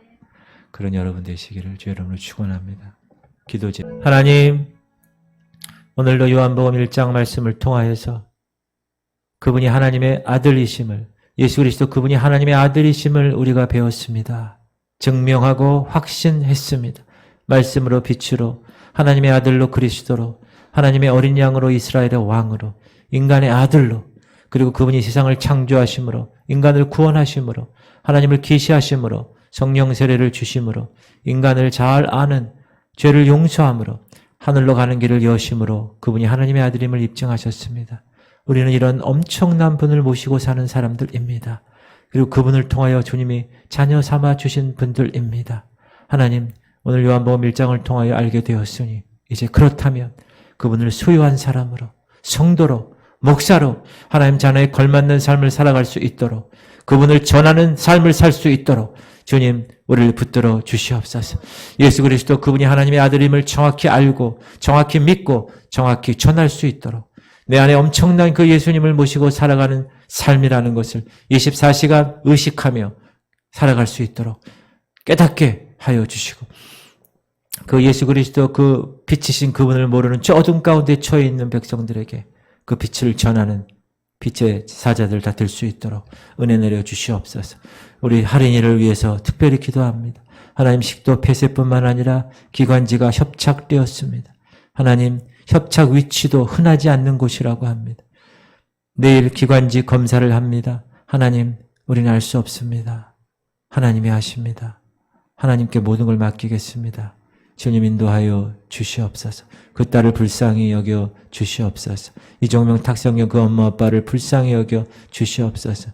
그런 여러분 되시기를 주 여러분을 축원합니다. 기도제. 하나님, 오늘도 요한복음 1장 말씀을 통하여서 그분이 하나님의 아들이심을, 예수 그리스도 그분이 하나님의 아들이심을 우리가 배웠습니다. 증명하고 확신했습니다. 말씀으로 빛으로 하나님의 아들로 그리스도로 하나님의 어린 양으로 이스라엘의 왕으로 인간의 아들로 그리고 그분이 세상을 창조하심으로 인간을 구원하심으로 하나님을 계시하심으로 성령 세례를 주심으로 인간을 잘 아는 죄를 용서함으로 하늘로 가는 길을 여심으로 그분이 하나님의 아들임을 입증하셨습니다. 우리는 이런 엄청난 분을 모시고 사는 사람들입니다. 그리고 그분을 통하여 주님이 자녀 삼아 주신 분들입니다. 하나님, 오늘 요한복음 1장을 통하여 알게 되었으니 이제 그렇다면 그분을 소유한 사람으로, 성도로, 목사로 하나님 자녀에 걸맞는 삶을 살아갈 수 있도록, 그분을 전하는 삶을 살 수 있도록 주님 우리를 붙들어 주시옵소서. 예수 그리스도 그분이 하나님의 아들임을 정확히 알고 정확히 믿고 정확히 전할 수 있도록 내 안에 엄청난 그 예수님을 모시고 살아가는 삶이라는 것을 24시간 의식하며 살아갈 수 있도록 깨닫게 하여 주시고, 그 예수 그리스도 그 빛이신 그분을 모르는 저 어둠 가운데 처해 있는 백성들에게 그 빛을 전하는 빛의 사자들 다 될 수 있도록 은혜 내려 주시옵소서. 우리 할인이를 위해서 특별히 기도합니다. 하나님, 식도 폐쇄뿐만 아니라 기관지가 협착되었습니다. 하나님, 협착 위치도 흔하지 않는 곳이라고 합니다. 내일 기관지 검사를 합니다. 하나님, 우리는 알 수 없습니다. 하나님이 하십니다. 하나님께 모든 걸 맡기겠습니다. 주님 인도하여 주시옵소서. 그 딸을 불쌍히 여겨 주시옵소서. 이종명 탁성경 그 엄마 아빠를 불쌍히 여겨 주시옵소서.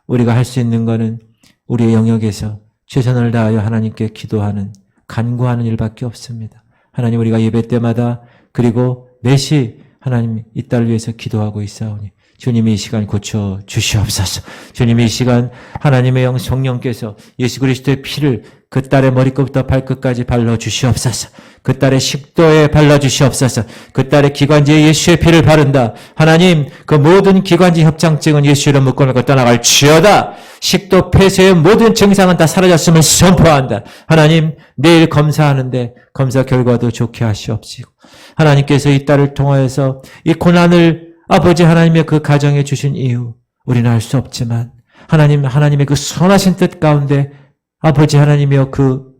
우리가 할 수 있는 것은 우리의 영역에서 최선을 다하여 하나님께 기도하는, 간구하는 일밖에 없습니다. 하나님, 우리가 예배 때마다 그리고 매시 하나님 이 딸을 위해서 기도하고 있사오니 주님이 이 시간 고쳐 주시옵소서. 주님이 이 시간 하나님의 영 성령께서 예수 그리스도의 피를 그 딸의 머리끝부터 발끝까지 발라 주시옵소서. 그 딸의 식도에 발라 주시옵소서. 그 딸의 기관지에 예수의 피를 바른다. 하나님, 그 모든 기관지 협착증은 예수 이름 묶고 놓고 떠나갈 지어다. 식도 폐쇄의 모든 증상은 다 사라졌음을 선포한다. 하나님, 내일 검사하는데 검사 결과도 좋게 하시옵시고, 하나님께서 이 딸을 통하여서 이 고난을 아버지 하나님의 그 가정에 주신 이유 우리는 알 수 없지만 하나님의 그 선하신 뜻 가운데 아버지 하나님이여 그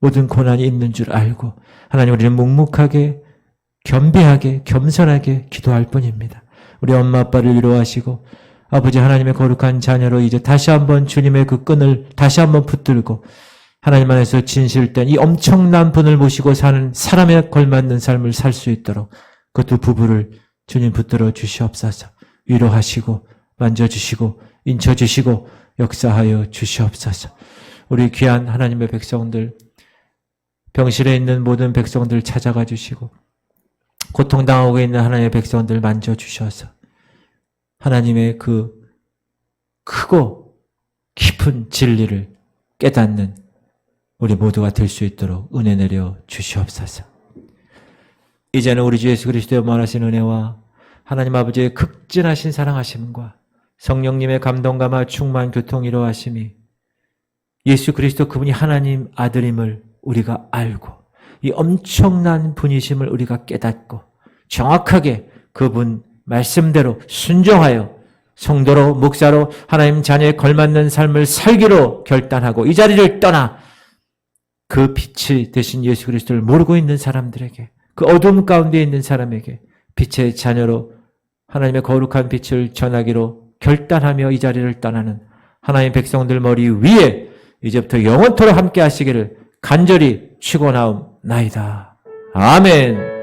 모든 고난이 있는 줄 알고 하나님, 우리는 묵묵하게 겸비하게 겸손하게 기도할 뿐입니다. 우리 엄마 아빠를 위로하시고 아버지 하나님의 거룩한 자녀로 이제 다시 한번 주님의 그 끈을 다시 한번 붙들고 하나님 안에서 진실된 이 엄청난 분을 모시고 사는 사람에 걸맞는 삶을 살 수 있도록 그 두 부부를 주님 붙들어 주시옵소서. 위로하시고 만져주시고 인쳐주시고 역사하여 주시옵소서. 우리 귀한 하나님의 백성들, 병실에 있는 모든 백성들 찾아가 주시고 고통당하고 있는 하나님의 백성들 만져주셔서 하나님의 그 크고 깊은 진리를 깨닫는 우리 모두가 될 수 있도록 은혜 내려 주시옵소서. 이제는 우리 주 예수 그리스도의 무한하신 은혜와 하나님 아버지의 극진하신 사랑하심과 성령님의 감동감화 충만 교통 이루하심이 예수 그리스도 그분이 하나님 아들임을 우리가 알고 이 엄청난 분이심을 우리가 깨닫고 정확하게 그분 말씀대로 순종하여 성도로 목사로 하나님 자녀에 걸맞는 삶을 살기로 결단하고 이 자리를 떠나 그 빛이 되신 예수 그리스도를 모르고 있는 사람들에게, 그 어둠 가운데 있는 사람에게 빛의 자녀로 하나님의 거룩한 빛을 전하기로 결단하며 이 자리를 떠나는 하나님 백성들 머리 위에 이제부터 영원토록 함께 하시기를 간절히 축원하옵나이다. 아멘.